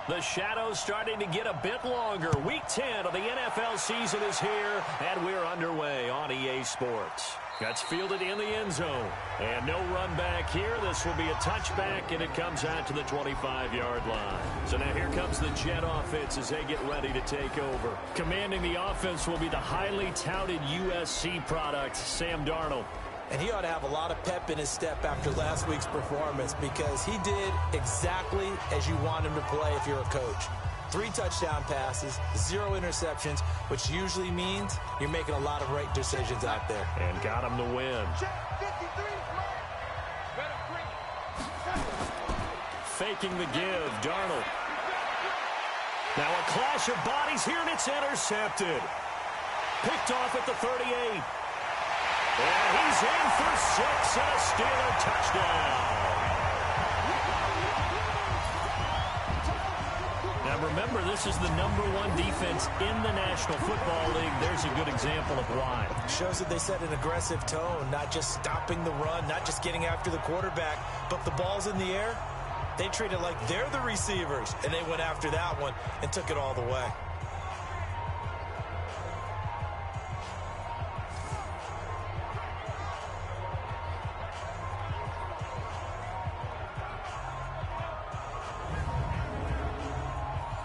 The shadow's starting to get a bit longer. Week 10 of the NFL season is here, and we're underway on EA Sports. That's fielded in the end zone. And no run back here. This will be a touchback, and it comes out to the 25-yard line. So now here comes the Jet offense as they get ready to take over. Commanding the offense will be the highly touted USC product, Sam Darnold. And he ought to have a lot of pep in his step after last week's performance because he did exactly as you want him to play if you're a coach. 3 touchdown passes, 0 interceptions, which usually means you're making a lot of right decisions out there. And got him to win. Faking the give, Darnold. Now a clash of bodies here, and it's intercepted. Picked off at the 38. And he's in for 6 and a Steeler touchdown. Now remember, this is the #1 defense in the National Football League. There's a good example of why. Shows that they set an aggressive tone, not just stopping the run, not just getting after the quarterback, but the ball's in the air. They treat it like they're the receivers, and they went after that one and took it all the way.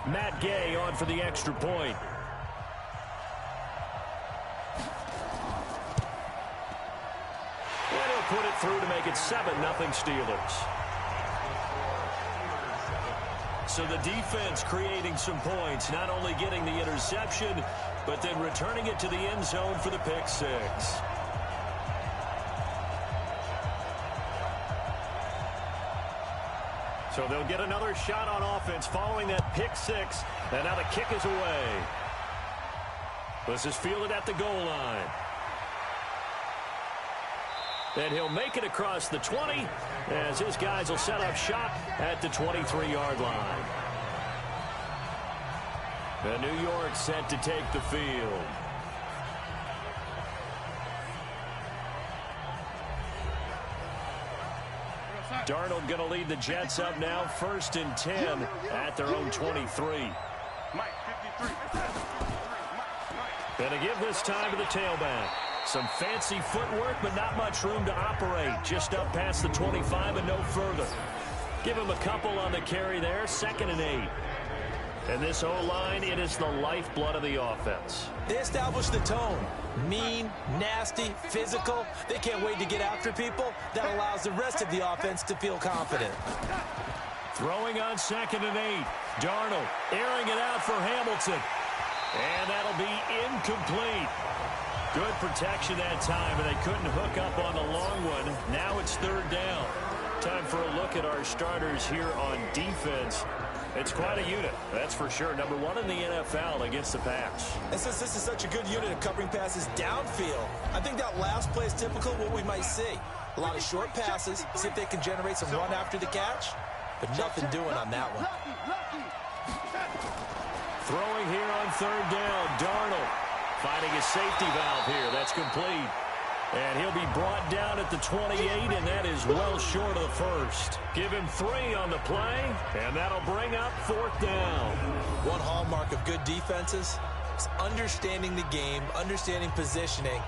Matt Gay on for the extra point. And he'll put it through to make it 7-0 Steelers. So the defense creating some points, not only getting the interception, but then returning it to the end zone for the pick 6. So they'll get another shot on offense following that pick 6. And now the kick is away. This is fielded at the goal line. And he'll make it across the 20 as his guys will set up shop at the 23-yard line. The New York set to take the field. Darnold going to lead the Jets up now, 1st and 10 at their own 23. Going to give this time to the tailback. Some fancy footwork, but not much room to operate. Just up past the 25 and no further. Give him a couple on the carry there, 2nd and 8. And this O-line, it is the lifeblood of the offense. They established the tone. Mean, nasty, physical. They can't wait to get after people. That allows the rest of the offense to feel confident. Throwing on 2nd and 8. Darnold airing it out for Hamilton. And that'll be incomplete. Good protection that time, and they couldn't hook up on the long one. Now it's 3rd down. Time for a look at our starters here on defense. It's quite a unit, that's for sure. #1 in the NFL against the pass. And since this is such a good unit of covering passes downfield, I think that last play is typical of what we might see. A lot of short passes, see if they can generate some run after the catch, but nothing doing on that one. Throwing here on 3rd down, Darnold finding a safety valve here. That's complete. And he'll be brought down at the 28, and that is well short of the 1st. Give him 3 on the play, and that'll bring up 4th down. One hallmark of good defenses is understanding the game, understanding positioning,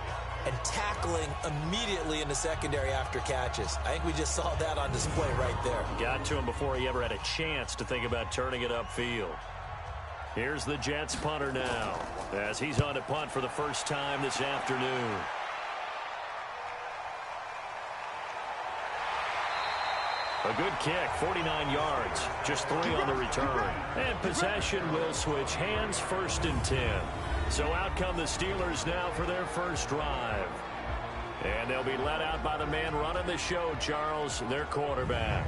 and tackling immediately in the secondary after catches. I think we just saw that on display right there. Got to him before he ever had a chance to think about turning it upfield. Here's the Jets punter now, as he's on to punt for the first time this afternoon. A good kick, 49 yards, just 3 on the return. And possession will switch hands, 1st and 10. So out come the Steelers now for their first drive. And they'll be let out by the man running the show, Charles, their quarterback.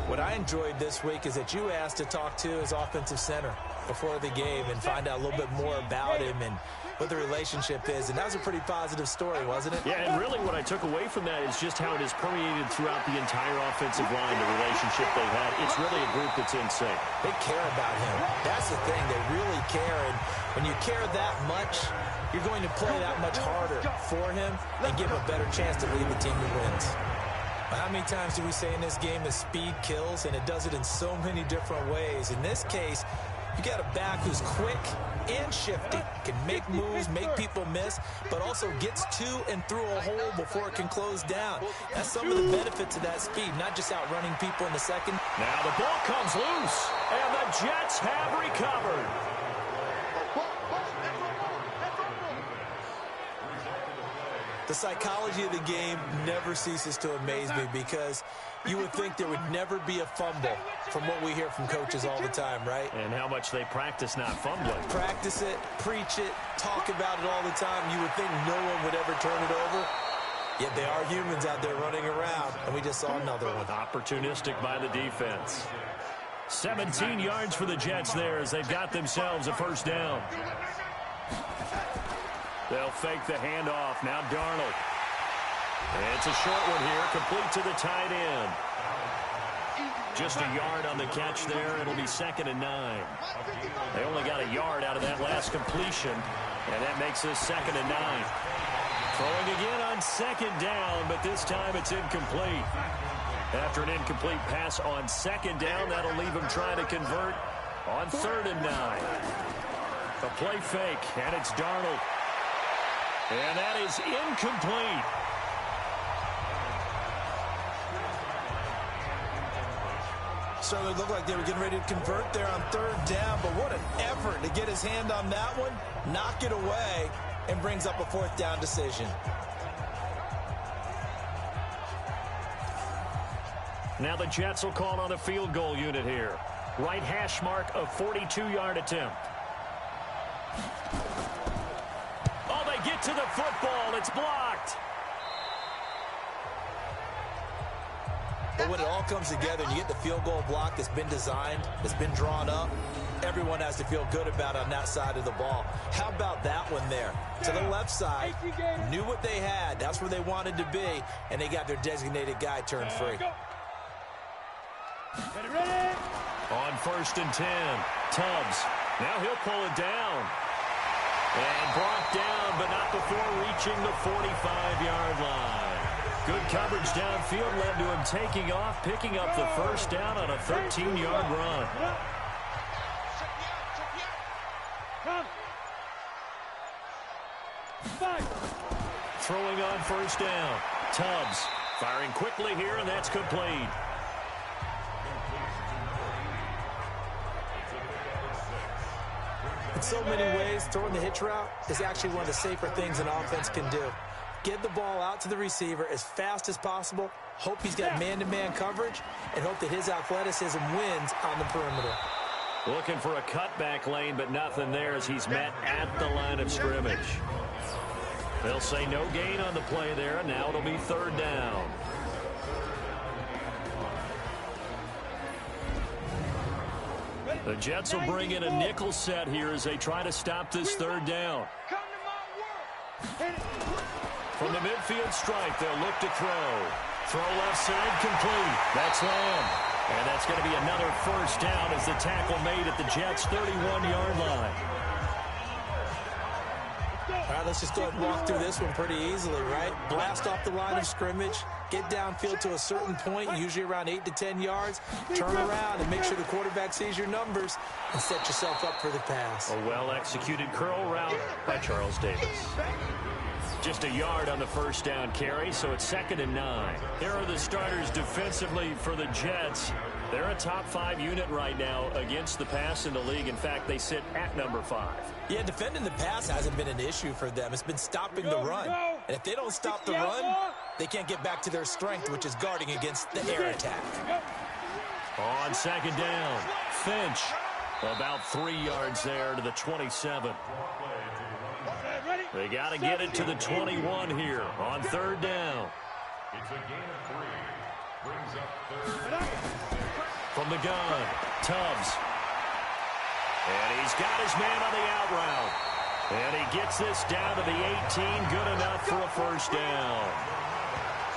What I enjoyed this week is that you asked to talk to his offensive center before the game and find out a little bit more about him and what the relationship is. And that was a pretty positive story, wasn't it? Yeah, and really what I took away from that is just how it is permeated throughout the entire offensive line, the relationship they've had. It's really a group that's in sync. They care about him. That's the thing. They really care. And when you care that much, you're going to play that much harder for him and give him a better chance to lead the team to wins. How many times do we say in this game that speed kills, and it does it in so many different ways? In this case, you got a back who's quick and shifty, can make moves, make people miss, but also gets to and through a hole before it can close down. That's some of the benefits of that speed, not just outrunning people in the second. Now the ball comes loose, and the Jets have recovered. The psychology of the game never ceases to amaze me, because you would think there would never be a fumble from what we hear from coaches all the time, right? And how much they practice not fumbling. Practice it, preach it, talk about it all the time. You would think no one would ever turn it over. Yet they are humans out there running around, and we just saw another one. Opportunistic by the defense. 17 yards for the Jets there as they've got themselves a first down. They'll fake the handoff. Now Darnold. And it's a short one here, complete to the tight end. Just a yard on the catch there. It'll be 2nd and 9. They only got a yard out of that last completion, and that makes this 2nd and 9. Throwing again on 2nd down, but this time it's incomplete. After an incomplete pass on 2nd down, that'll leave him trying to convert on 3rd and 9. A play fake, and it's Darnold. And that is incomplete. Certainly looked like they were getting ready to convert there on 3rd down, but what an effort to get his hand on that one, knock it away, and brings up a 4th down decision. Now the Jets will call on a field goal unit here. Right hash mark, a 42-yard attempt. Oh, they get to the football. It's blocked. But when it all comes together and you get the field goal block that's been designed, that's been drawn up, everyone has to feel good about it on that side of the ball. How about that one there? To the left side, knew what they had. That's where they wanted to be, and they got their designated guy turned free. On 1st and 10, Tubbs. Now he'll pull it down. And brought down, but not before reaching the 45-yard line. Good coverage downfield led to him taking off, picking up the first down on a 13-yard run. Throwing on 1st down. Tubbs firing quickly here, and that's complete. In so many ways, throwing the hitch route is actually one of the safer things an offense can do. Get the ball out to the receiver as fast as possible, hope he's got man-to-man coverage, and hope that his athleticism wins on the perimeter. Looking for a cutback lane, but nothing there as he's met at the line of scrimmage. They'll say no gain on the play there, and now it'll be 3rd down. The Jets will bring in a nickel set here as they try to stop this 3rd down. From the midfield stripe, they'll look to throw. Throw left side, complete. That's Lamb. And that's going to be another first down as the tackle made at the Jets' 31-yard line. All right, let's just go ahead and walk through this one pretty easily, right? Blast off the line of scrimmage, get downfield to a certain point, usually around 8 to 10 yards, turn around and make sure the quarterback sees your numbers and set yourself up for the pass. A well-executed curl route by Charles Davis. Just a yard on the first down carry, so it's 2nd and 9. Here are the starters defensively for the Jets. They're a top 5 unit right now against the pass in the league. In fact, they sit at number 5. Yeah, defending the pass hasn't been an issue for them. It's been stopping the run. And if they don't stop the run, they can't get back to their strength, which is guarding against the air attack. On 2nd down, Finch. About 3 yards there to the 27. They got to get it to the 21 here on 3rd down. It's a gain of 3. Brings up 3rd. From the gun, Tubbs. And he's got his man on the out route. And he gets this down to the 18, good enough for a first down.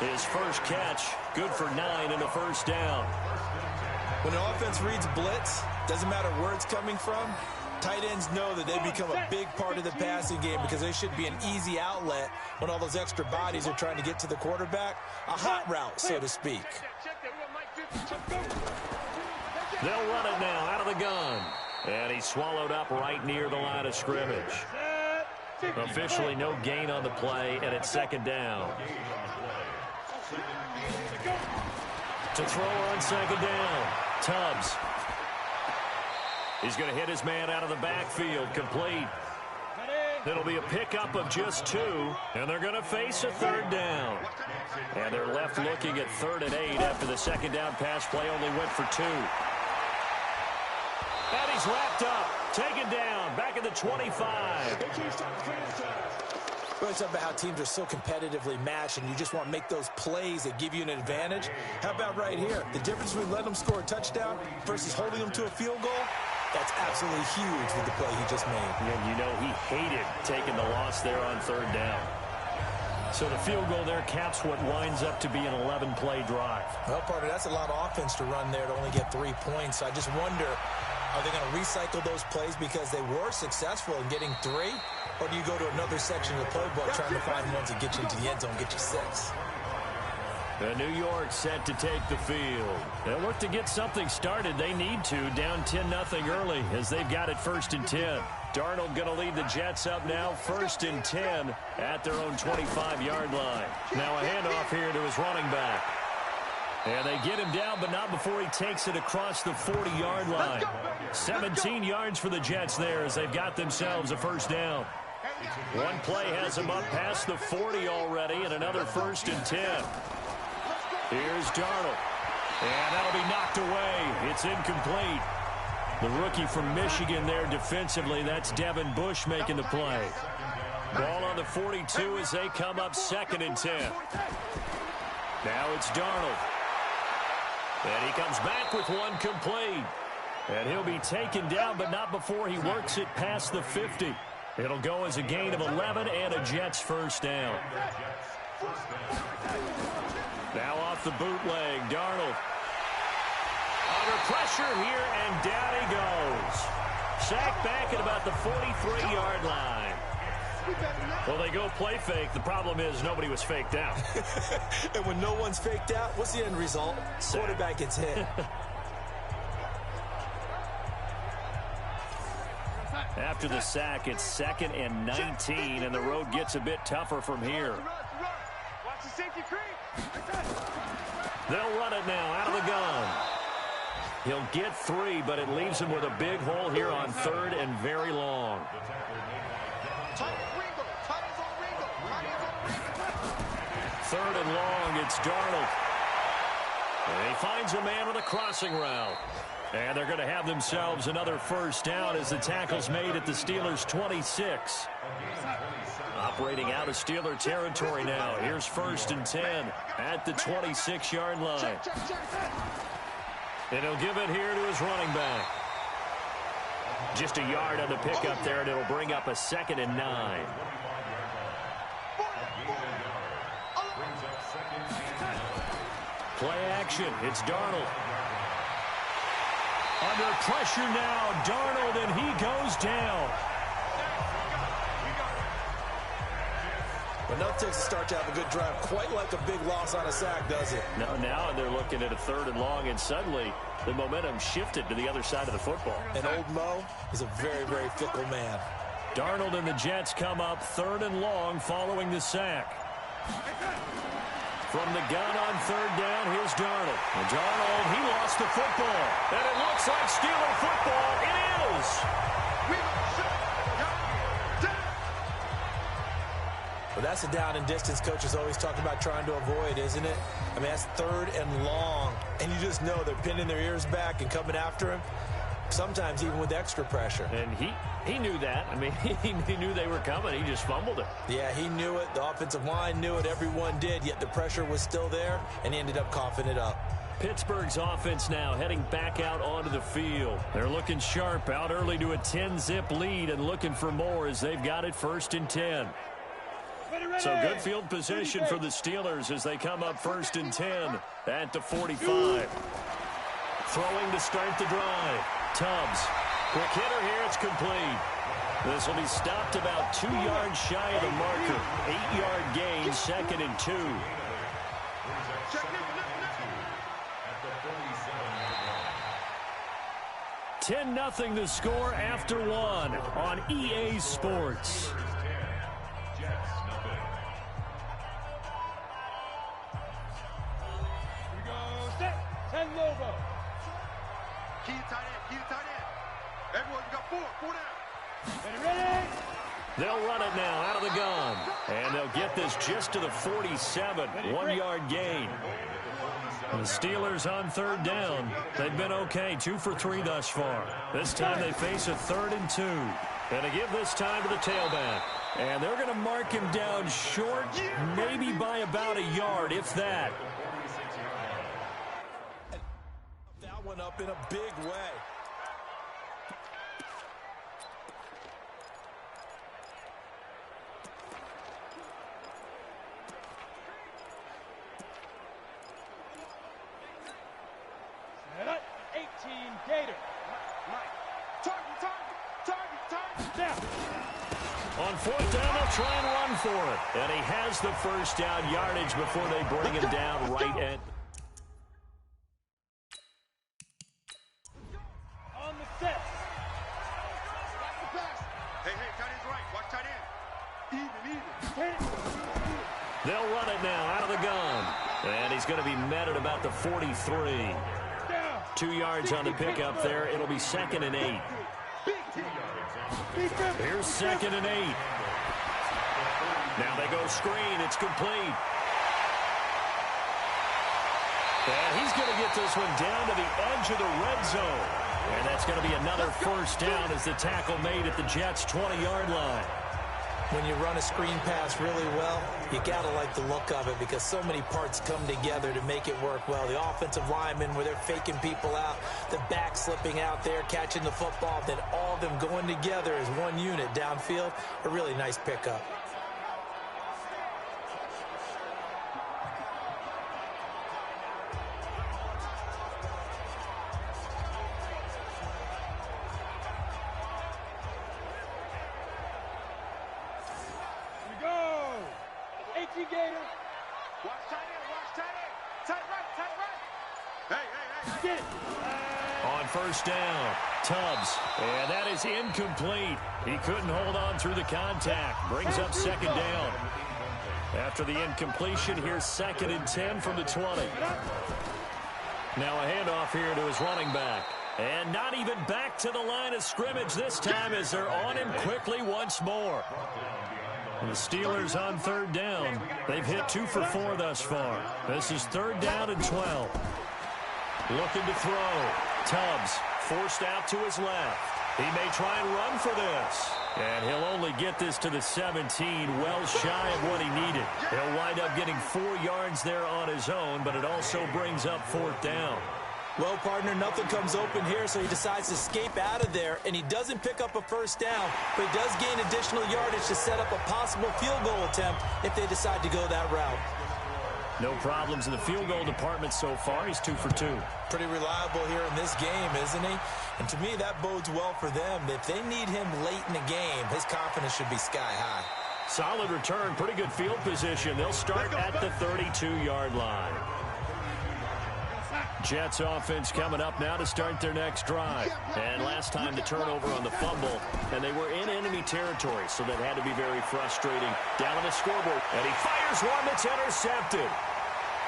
His first catch, good for 9 and a first down. When an offense reads blitz, doesn't matter where it's coming from, Tight ends know that they become a big part of the passing game because they should be an easy outlet when all those extra bodies are trying to get to the quarterback. A hot route, so to speak. They'll run it now out of the gun. And he's swallowed up right near the line of scrimmage. Officially no gain on the play, and it's second down. To throw on second down, Tubbs. He's going to hit his man out of the backfield, complete. It'll be a pickup of just 2, and they're going to face a third down. And they're left looking at 3rd and 8 after the second down pass play only went for 2. And he's wrapped up, taken down, back at the 25. Well, it's about how teams are so competitively matched, and you just want to make those plays that give you an advantage. How about right here? The difference between letting them score a touchdown versus holding them to a field goal, that's absolutely huge with the play he just made. And you know he hated taking the loss there on 3rd down. So the field goal there caps what winds up to be an 11-play drive. Well, partner, that's a lot of offense to run there to only get 3 points. I just wonder, are they going to recycle those plays because they were successful in getting 3? Or do you go to another section of the playbook trying to find ones that get you into the end zone, get you 6? And New York set to take the field. They'll look to get something started. They need to, down 10-0 early as they've got it 1st and 10. Darnold going to lead the Jets up now, 1st and 10 at their own 25-yard line. Now a handoff here to his running back. And they get him down, but not before he takes it across the 40-yard line. 17 yards for the Jets there as they've got themselves a 1st down. One play has them up past the 40 already, and another 1st and 10. Here's Darnold. And that'll be knocked away. It's incomplete. The rookie from Michigan there defensively. That's Devin Bush making the play. Ball on the 42 as they come up 2nd and 10. Now it's Darnold. And he comes back with one complete. And he'll be taken down, but not before he works it past the 50. It'll go as a gain of 11 and a Jets 1st down. Now off the bootleg, Darnold. Under pressure here, and down he goes. Sacked back at about the 43-yard line. Well, they go play fake. The problem is nobody was faked out. And when no one's faked out, what's the end result? Quarterback gets hit. After the sack, it's 2nd and 19, and the road gets a bit tougher from here. They'll run it now out of the gun. He'll get 3, but it leaves him with a big hole here on 3rd and very long. 3rd and long, it's Darnold. And he finds a man with a crossing route. And they're going to have themselves another 1st down as the tackle's made at the Steelers' 26. Operating out of Steeler territory now. Here's 1st and 10 at the 26-yard line. And he'll give it here to his running back. Just a yard on the pickup there, and it'll bring up a 2nd and 9. Play action. It's Darnold. Under pressure now, Darnold, and he goes down. But nothing takes a start to have a good drive, quite like a big loss on a sack, does it? No, now they're looking at a 3rd and long, and suddenly the momentum shifted to the other side of the football. And old Mo is a very, very fickle man. Darnold and the Jets come up 3rd and long following the sack. From the gun on 3rd down, here's Darnold. And Darnold, he lost the football. And it looks like Steeler football. It is. Well, that's a down and distance coaches always talk about trying to avoid, isn't it? I mean, that's 3rd and long. And you just know they're pinning their ears back and coming after him. Sometimes even with extra pressure. And he knew that. I mean, he knew they were coming. He just fumbled it. Yeah, he knew it. The offensive line knew it. Everyone did. Yet the pressure was still there, and he ended up coughing it up. Pittsburgh's offense now heading back out onto the field. They're looking sharp, out early to a 10-zip lead and looking for more as they've got it 1st and 10. So good field position for the Steelers as they come up 1st and 10 at the 45. Throwing to start the drive. Tubbs. Quick hitter here. It's complete. This will be stopped about 2 yards shy of the marker. 8-yard gain, 2nd and 2. 10-0 the score after 1 on EA Sports. Everyone, you got 4 down. Ready? They'll run it now out of the gun. And they'll get this just to the 47. 1-yard gain. The Steelers on 3rd down. They've been okay, 2 for 3 thus far. This time they face a 3rd and 2. And to give this time to the tailback. And they're going to mark him down short, maybe by about a yard, if that. That one up in a big way. On 4th down, they'll try and run for it. And he has the first down yardage before they bring him down right at... On the set. Hey, tight end's right. Watch tight end. Even. They'll run it now out of the gun. And he's going to be met at about the 43. 2 yards on the pickup there. It'll be 2nd and 8. Here's 2nd and 8. Now they go screen. It's complete. And he's going to get this one down to the edge of the red zone. And that's going to be another first down as the tackle made at the Jets' 20-yard line. When you run a screen pass really well, you got to like the look of it because so many parts come together to make it work well. The offensive linemen, where they're faking people out, the back slipping out there, catching the football, then all of them going together as one unit downfield. A really nice pickup. On first down, Tubbs, and that is incomplete. He couldn't hold on through the contact. Brings up 2nd down. After the incompletion, here's 2nd and 10 from the 20. Now a handoff here to his running back. And not even back to the line of scrimmage this time as they're on him quickly once more. And the Steelers on 3rd down. They've hit 2 for 4 thus far. This is 3rd down and 12. Looking to throw. Tubbs forced out to his left. He may try and run for this. And he'll only get this to the 17, well shy of what he needed. He'll wind up getting 4 yards there on his own, but it also brings up 4th down. Well, partner, nothing comes open here, so he decides to escape out of there, and he doesn't pick up a first down, but he does gain additional yardage to set up a possible field goal attempt if they decide to go that route. No problems in the field goal department so far. He's 2 for 2. Pretty reliable here in this game, isn't he? And to me, that bodes well for them. If they need him late in the game, his confidence should be sky high. Solid return, pretty good field position. They'll start at the 32-yard line. Jets offense coming up now to start their next drive. And last time the turnover on the fumble, and they were in enemy territory, so that had to be very frustrating. Down on the scoreboard, and he fires one that's intercepted.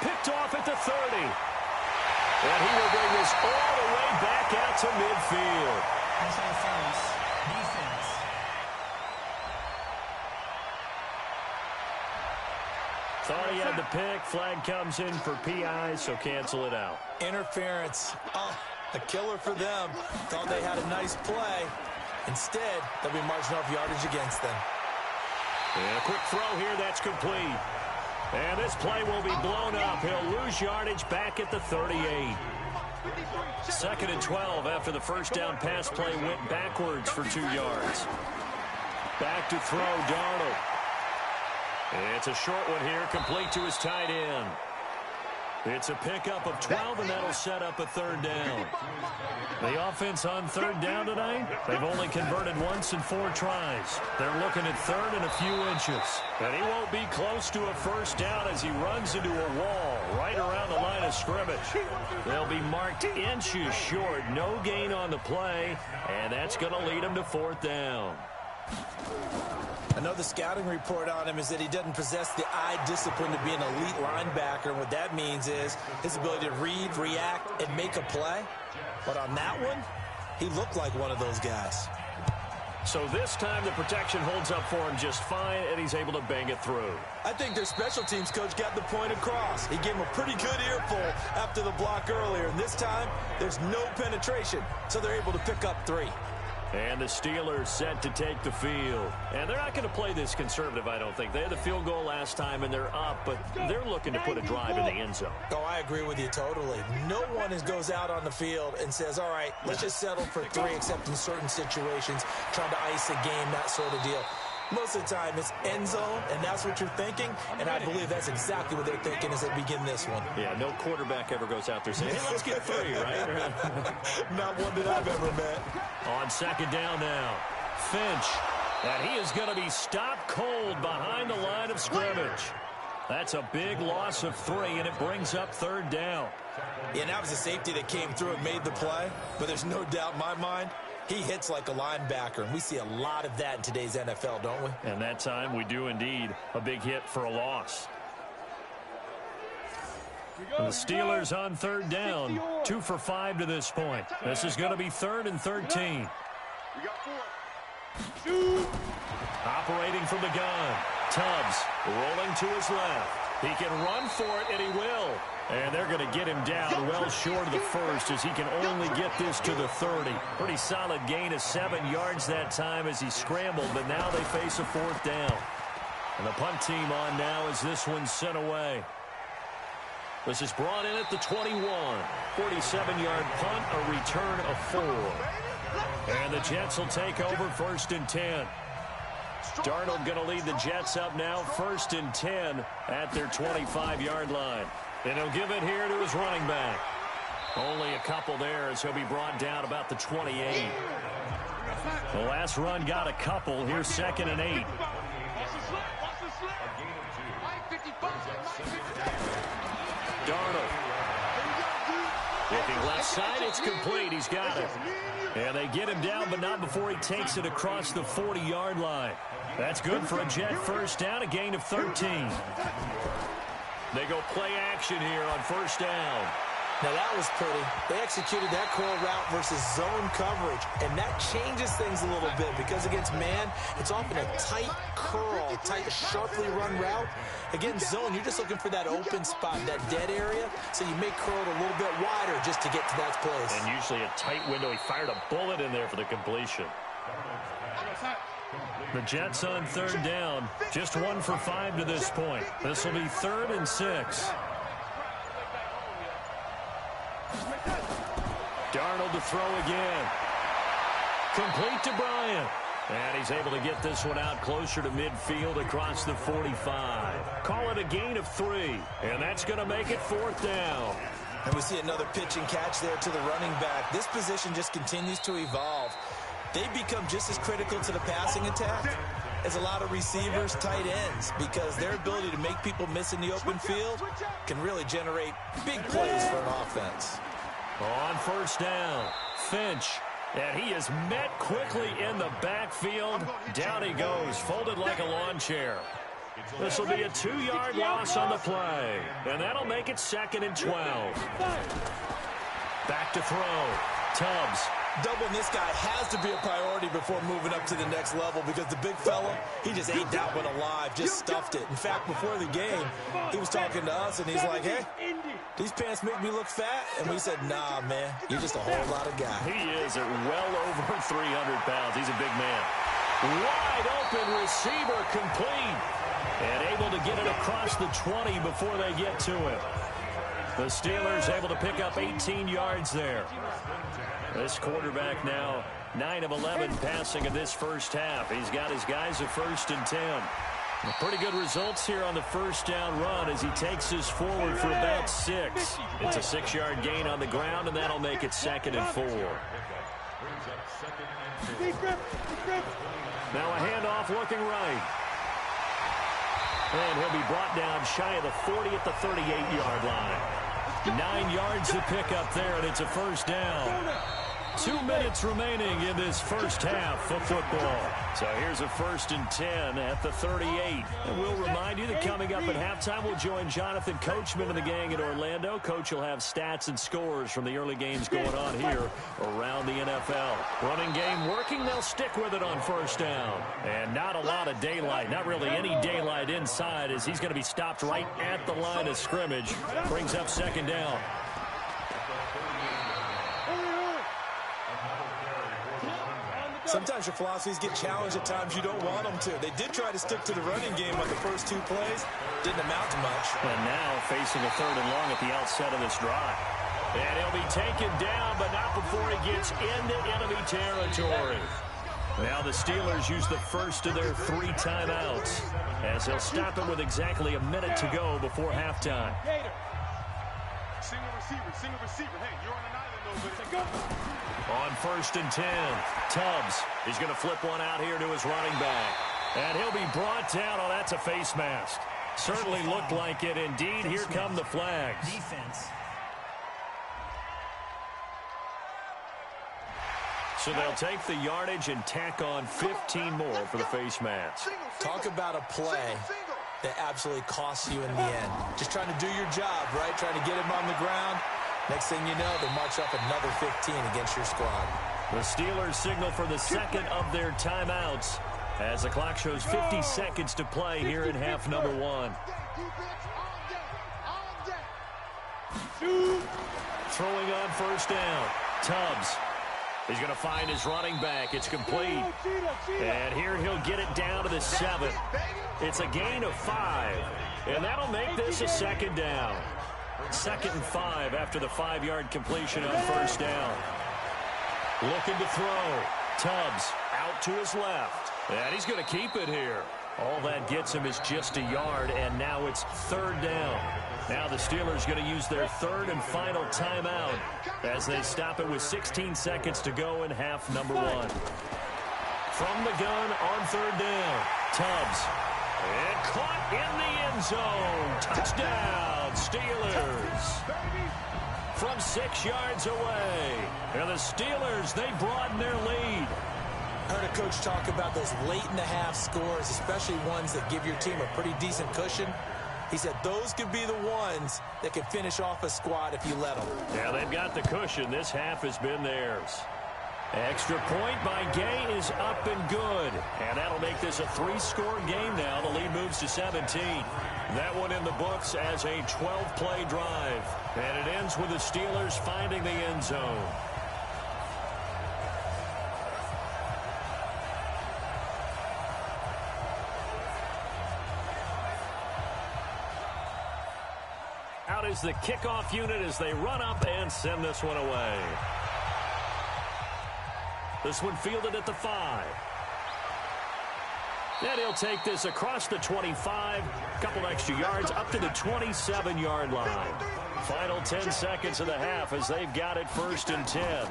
Picked off at the 30. And he will bring this all the way back out to midfield. Defense. Thought he had the pick. Flag comes in for PI, so cancel it out. Interference. Oh, a killer for them. Thought they had a nice play. Instead, they'll be marching off yardage against them. And a quick throw here. That's complete. And this play will be blown up. He'll lose yardage back at the 38. 2nd and 12 after the first down pass play went backwards for 2 yards. Back to throw, Darnold. It's a short one here, complete to his tight end. It's a pickup of 12, and that'll set up a third down. The offense on third down tonight, they've only converted once in 4 tries. They're looking at third and a few inches. And he won't be close to a first down as he runs into a wall right around the line of scrimmage. They'll be marked inches short. No gain on the play, and that's going to lead him to fourth down. I know the scouting report on him is that he doesn't possess the eye discipline to be an elite linebacker. And what that means is his ability to read, react, and make a play. But on that one, he looked like one of those guys. So this time the protection holds up for him just fine, and he's able to bang it through. I think their special teams coach got the point across. He gave him a pretty good earful after the block earlier. And this time, there's no penetration, so they're able to pick up 3. And the Steelers set to take the field. And they're not going to play this conservative, I don't think. They had the field goal last time, and they're up, but they're looking to put a drive in the end zone. Oh, I agree with you totally. No one goes out on the field and says, all right, let's just settle for 3, except in certain situations, trying to ice a game, that sort of deal. Most of the time, it's end zone, and that's what you're thinking, and I believe that's exactly what they're thinking as they begin this one. Yeah, no quarterback ever goes out there saying, hey, let's get 3, right? Not one that I've ever met. On second down now, Finch, and he is going to be stopped cold behind the line of scrimmage. That's a big loss of 3, and it brings up third down. Yeah, and that was a safety that came through and made the play, but there's no doubt in my mind, he hits like a linebacker, and we see a lot of that in today's NFL, don't we? And that time we do indeed a big hit for a loss. And the Steelers on third down, 2 for 5 to this point. This is going to be 3rd and 13. Operating from the gun, Tubbs rolling to his left. He can run for it, and he will. And they're going to get him down well short of the first as he can only get this to the 30. Pretty solid gain of 7 yards that time as he scrambled, but now they face a 4th down. And the punt team on now as this one's sent away. This is brought in at the 21. 47-yard punt, a return of 4. And the Jets will take over 1st and 10. Darnold going to lead the Jets up now, 1st and 10 at their 25-yard line. And he'll give it here to his running back. Only a couple there as he'll be brought down about the 28. The last run got a couple. Here's 2nd and 8. Darnold. Looking left side, it's complete. He's got it. And they get him down, but not before he takes it across the 40-yard line. That's good for a Jet first down, a gain of 13. They go play action here on 1st down. Now that was pretty. They executed that curl route versus zone coverage, and that changes things a little bit because against man, it's often a tight curl, tight, sharply run route. Against zone, you're just looking for that open spot, that dead area, so you make curl a little bit wider just to get to that place. And usually a tight window. He fired a bullet in there for the completion. The Jets on 3rd down, just 1 for 5 to this point. This will be 3rd and 6. Darnold to throw again. Complete to Bryant. And he's able to get this one out closer to midfield across the 45. Call it a gain of 3. And that's going to make it 4th down. And we see another pitch and catch there to the running back. This position just continues to evolve. They become just as critical to the passing attack as a lot of receivers, tight ends, because their ability to make people miss in the open field can really generate big plays for an offense. On 1st down, Finch, and he is met quickly in the backfield. Down he goes, folded like a lawn chair. This will be a 2-yard loss on the play, and that'll make it 2nd and 12. Back to throw, Tubbs. Doubling this guy has to be a priority before moving up to the next level because the big fella, he just ate that one alive, just stuffed it. In fact, before the game, he was talking to us, and he's like, hey, these pants make me look fat. And we said, nah, man, you're just a whole lot of guy. He is at well over 300 pounds. He's a big man. Wide open receiver complete. And able to get it across the 20 before they get to him. The Steelers able to pick up 18 yards there. This quarterback now 9 of 11 passing in this first half. He's got his guys at 1st and 10. Pretty good results here on the first down run as he takes us forward for about 6. It's a 6-yard gain on the ground, and that'll make it 2nd and 4. Now a handoff looking right. And he'll be brought down shy of the 40 at the 38-yard line. 9 yards to pick up there, and it's a first down. 2 minutes remaining in this first half of football. So here's a 1st and 10 at the 38. And we'll remind you that coming up at halftime, we'll join Jonathan Coachman and the gang in Orlando. Coach will have stats and scores from the early games going on here around the NFL. Running game working. They'll stick with it on first down. And not a lot of daylight. Not really any daylight inside as he's going to be stopped right at the line of scrimmage. Brings up 2nd down. Sometimes your philosophies get challenged at times you don't want them to. They did try to stick to the running game on the first 2 plays. Didn't amount to much. And now facing a 3rd and long at the outset of this drive. And he'll be taken down, but not before he gets into enemy territory. Now the Steelers use the first of their 3 timeouts as they'll stop it with exactly a minute to go before halftime. Single receiver. Hey, you're on an island over there. On 1st and 10, Tubbs is going to flip one out here to his running back. And he'll be brought down. Oh, that's a face mask. Certainly looked like it. Indeed, here come the flags. Defense. So they'll take the yardage and tack on 15 more for the face mask. Talk about a play that absolutely costs you in the end. Just trying to do your job, right? Trying to get him on the ground. Next thing you know, they march up another 15 against your squad. The Steelers signal for the 2nd of their timeouts as the clock shows 50 seconds to play here in half number 1. Throwing on first down. Tubbs. He's going to find his running back. It's complete. And here he'll get it down to the 7. It's a gain of 5. And that'll make this a 2nd down. 2nd and 5 after the 5-yard completion on first down. Looking to throw. Tubbs out to his left. And he's going to keep it here. All that gets him is just a yard, and now it's 3rd down. Now the Steelers going to use their 3rd and final timeout as they stop it with 16 seconds to go in half number 1. From the gun on 3rd down, Tubbs. And caught in the end zone. Touchdown, Steelers. From 6 yards away. And the Steelers, they broaden their lead. I heard a coach talk about those late-in-the-half scores, especially ones that give your team a pretty decent cushion. He said those could be the ones that could finish off a squad if you let them. Yeah, they've got the cushion. This half has been theirs. Extra point by Gay is up and good. And that'll make this a 3-score game now. The lead moves to 17. That one in the books as a 12-play drive. And it ends with the Steelers finding the end zone. Out is the kickoff unit as they run up and send this one away. This one fielded at the 5. And he'll take this across the 25, a couple extra yards, up to the 27-yard line. Final 10 seconds of the half as they've got it 1st and 10.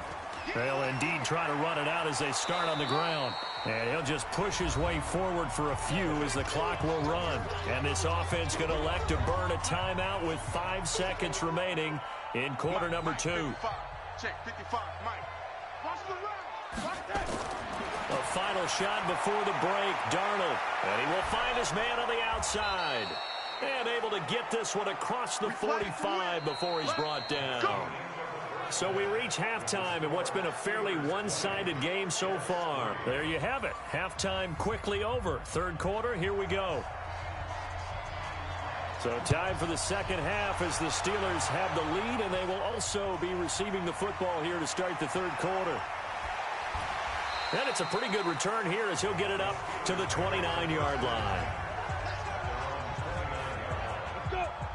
They'll indeed try to run it out as they start on the ground. And he'll just push his way forward for a few as the clock will run. And this offense going to elect to burn a timeout with 5 seconds remaining in quarter number 2. Check 55, Mike. Watch the run. Watch that. A final shot before the break, Darnold. And he will find his man on the outside. And able to get this one across the 45 before he's brought down. So we reach halftime in what's been a fairly one-sided game so far. There you have it. Halftime quickly over. 3rd quarter, here we go. So time for the 2nd half as the Steelers have the lead, and they will also be receiving the football here to start the 3rd quarter. And it's a pretty good return here as he'll get it up to the 29-yard line.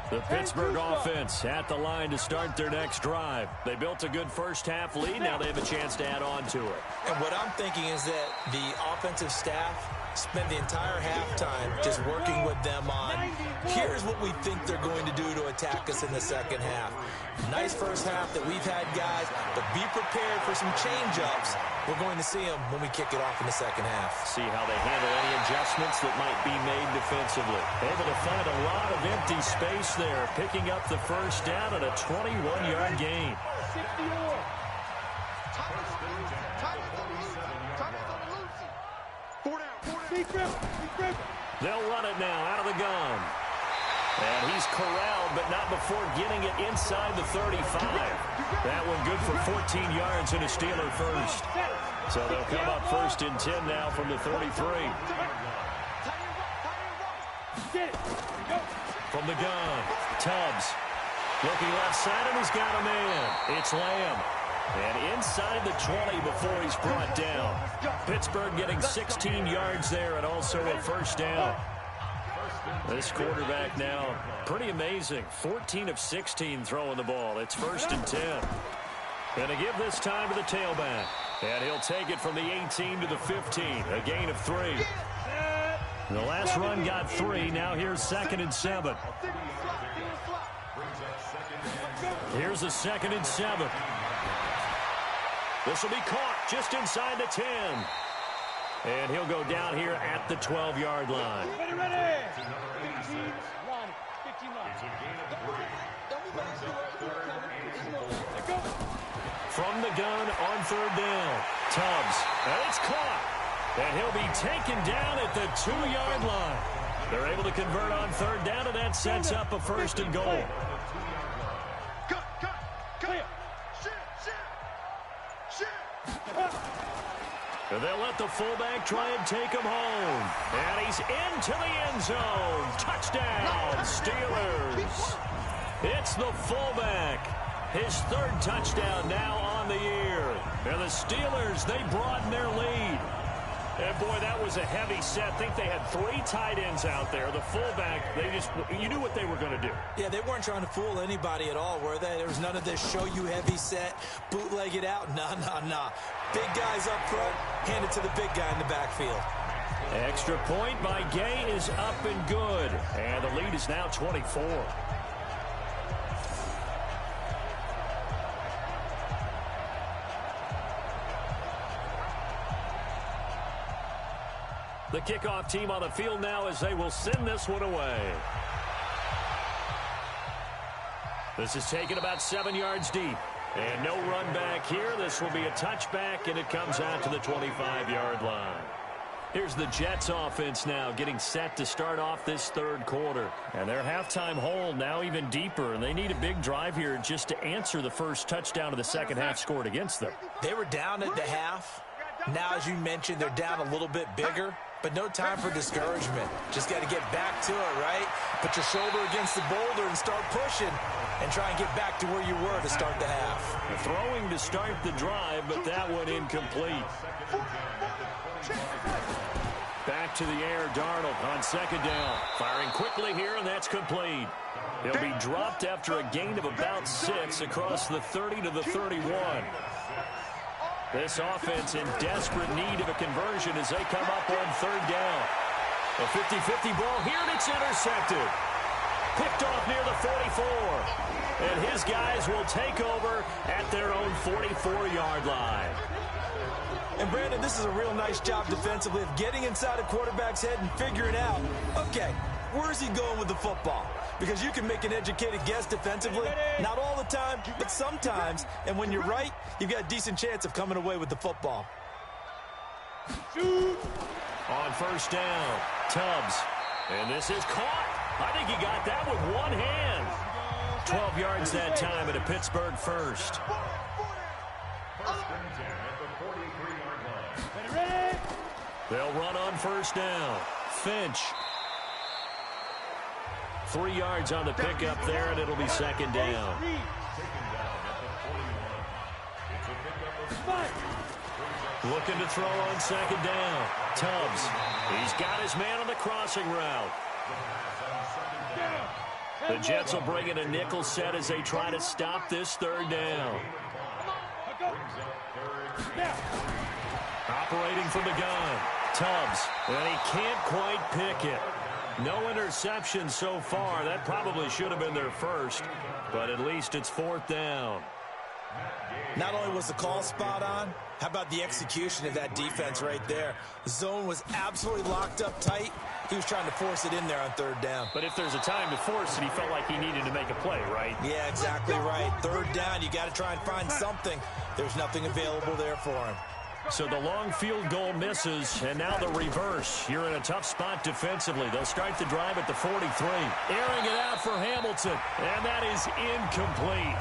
The Pittsburgh offense at the line to start their next drive. They built a good first half lead. Now they have a chance to add on to it. And what I'm thinking is that the offensive staff spent the entire halftime just working with them on, here's what we think they're going to do to attack us in the second half. Nice first half that we've had, guys, but be prepared for some change-ups. We're going to see them when we kick it off in the second half. See how they handle any adjustments that might be made defensively. Able to find a lot of empty space there, picking up the first down at a 21-yard gain. They'll run it now out of the gun. And he's corralled, but not before getting it inside the 35. That one good for 14 yards and a Steeler first. So they'll come up first and 10 now from the 33. From the gun, Tubbs. Looking left side, and he's got a man. It's Lamb. And inside the 20 before he's brought down. Pittsburgh getting 16 yards there and also a first down. This quarterback now, pretty amazing. 14 of 16 throwing the ball. It's first and 10. Going to give this time to the tailback. And he'll take it from the 18 to the 15. A gain of 3. The last run got 3. Now here's 2nd and 7. Here's a 2nd and 7. This will be caught just inside the 10. And he'll go down here at the 12-yard line. Ready. From the gun on 3rd down. Tubbs. And it's caught. And he'll be taken down at the 2-yard line. They're able to convert on 3rd down, and that sets up a 1st and goal. They'll let the fullback try and take him home. And he's into the end zone. Touchdown, Steelers. It's the fullback. His 3rd touchdown now on the year. And the Steelers, they broaden their lead. And, boy, that was a heavy set. I think they had 3 tight ends out there. The fullback, you knew what they were going to do. Yeah, they weren't trying to fool anybody at all, were they? There was none of this show you heavy set, bootleg it out. Nah. Big guys up front, hand it to the big guy in the backfield. Extra point by Gay is up and good. And the lead is now 24. The kickoff team on the field now as they will send this one away. This is taken about 7 yards deep. And no run back here. This will be a touchback, and it comes out to the 25-yard line. Here's the Jets offense now getting set to start off this 3rd quarter. And their halftime hole now even deeper, and they need a big drive here just to answer the first touchdown of the second half scored against them. They were down at the half. Now, as you mentioned, they're down a little bit bigger, but no time for discouragement. Just got to get back to it, right? Put your shoulder against the boulder and start pushing and try and get back to where you were to start the half. Throwing to start the drive, but that one incomplete. Back to the air, Darnold on 2nd down. Firing quickly here, and that's complete. He'll be dropped after a gain of about 6 across the 30 to the 31. This offense in desperate need of a conversion as they come up on 3rd down. A 50-50 ball here, and it's intercepted. Picked off near the 44. And his guys will take over at their own 44-yard line. And, Brandon, this is a real nice job defensively of getting inside a quarterback's head and figuring out, okay, where's he going with the football? Because you can make an educated guess defensively, not all the time, but sometimes. And when you're right, you've got a decent chance of coming away with the football. On 1st down, Tubbs. And this is caught. I think he got that with one hand. 12 yards that time at a Pittsburgh first. They'll run on 1st down. Finch. 3 yards on the pickup there, and it'll be 2nd down. Looking to throw on 2nd down. Tubbs. He's got his man on the crossing route. The Jets will bring in a nickel set as they try to stop this 3rd down. Operating from the gun. Tubbs, and he can't quite pick it. No interception so far. That probably should have been their first, but at least it's 4th down. Not only was the call spot on, how about the execution of that defense right there? The zone was absolutely locked up tight. He was trying to force it in there on 3rd down. But if there's a time to force it, he felt like he needed to make a play, right? Yeah, exactly right. 3rd down, you got to try and find something. There's nothing available there for him. So the long field goal misses, and now the reverse. You're in a tough spot defensively. They'll start the drive at the 43. Airing it out for Hamilton, and that is incomplete.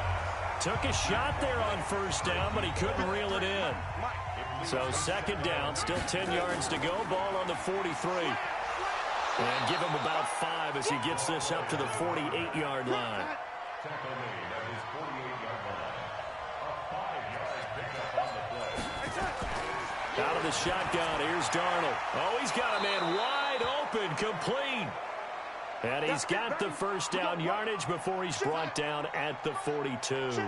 Took a shot there on 1st down, but he couldn't reel it in. So 2nd down, still 10 yards to go. Ball on the 43. And give him about 5 as he gets this up to the 48-yard line. Out of the shotgun, here's Darnold. Oh, he's got a man wide open, complete. And he's got the 1st down yardage before he's brought down at the 42. Let's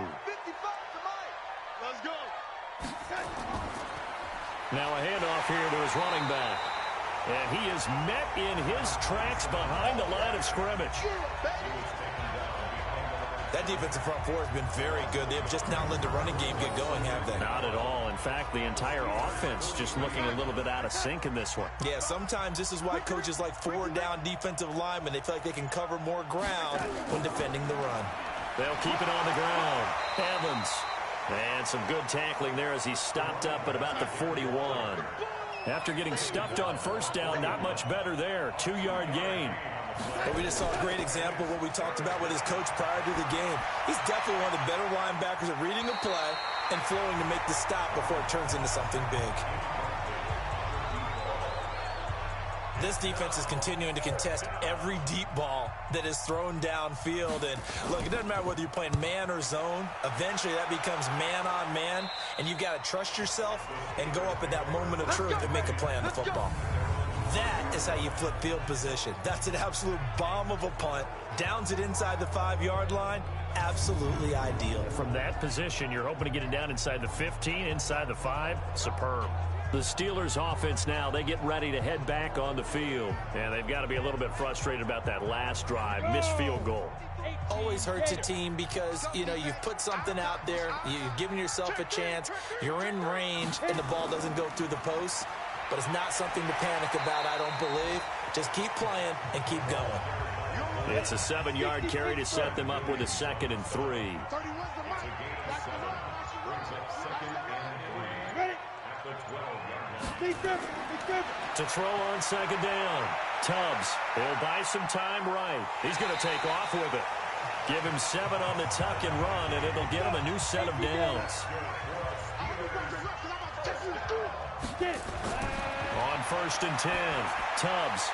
go. Now a handoff here to his running back. And he is met in his tracks behind the line of scrimmage. That defensive front four has been very good. They've just not let the running game get going, have they? Not at all. In fact, the entire offense just looking a little bit out of sync in this one. Yeah, sometimes this is why coaches like 4-down defensive linemen. They feel like they can cover more ground when defending the run. They'll keep it on the ground. Evans. And some good tackling there as he stopped up at about the 41. After getting stuffed on 1st down, not much better there. 2-yard gain. But we just saw a great example of what we talked about with his coach prior to the game. He's definitely one of the better linebackers at reading a play and flowing to make the stop before it turns into something big. This defense is continuing to contest every deep ball that is thrown downfield. And look, it doesn't matter whether you're playing man or zone. Eventually that becomes man on man, and you've got to trust yourself and go up at that moment of truth and make a play on the football. That is how you flip field position. That's an absolute bomb of a punt. Downs it inside the 5-yard line. Absolutely ideal. From that position, you're hoping to get it down inside the 15, inside the 5. Superb. The Steelers offense now, they get ready to head back on the field. And they've got to be a little bit frustrated about that last drive, missed field goal. Always hurts a team because, you know, you've put something out there, you've given yourself a chance, you're in range, and the ball doesn't go through the post. But it's not something to panic about, I don't believe. Just keep playing and keep going. It's a 7-yard carry to set them up with a 2nd and 3. To throw on 2nd down. Tubbs, he'll buy some time right. He's going to take off with it. Give him 7 on the tuck and run, and it'll get him a new set of downs. On 1st and 10, Tubbs.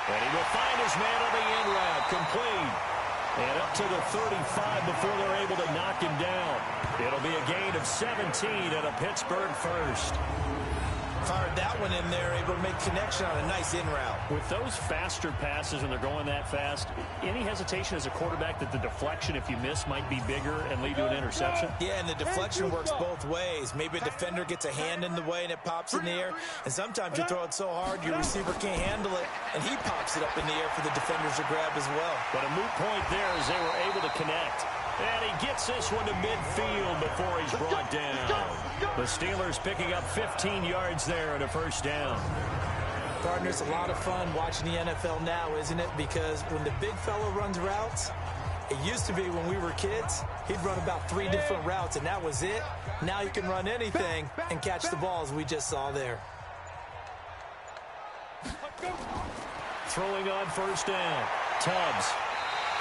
And he will find his man on the in route, complete. And up to the 35 before they're able to knock him down. It'll be a gain of 17 and a Pittsburgh first. Fired that one in there, able to make connection on a nice in route. With those faster passes when they're going that fast, any hesitation as a quarterback that the deflection, if you miss, might be bigger and lead to an interception? Yeah, and the deflection works both ways. Maybe a defender gets a hand in the way and it pops in the air, and sometimes you throw it so hard your receiver can't handle it, and he pops it up in the air for the defenders to grab as well. But a moot point there as they were able to connect. And he gets this one to midfield before he's brought down. The Steelers picking up 15 yards there at a 1st down. Partner, it's a lot of fun watching the NFL now, isn't it? Because when the big fella runs routes, it used to be when we were kids, he'd run about 3 different routes, and that was it. Now you can run anything and catch the ball, as we just saw there. Throwing on 1st down. Tubbs.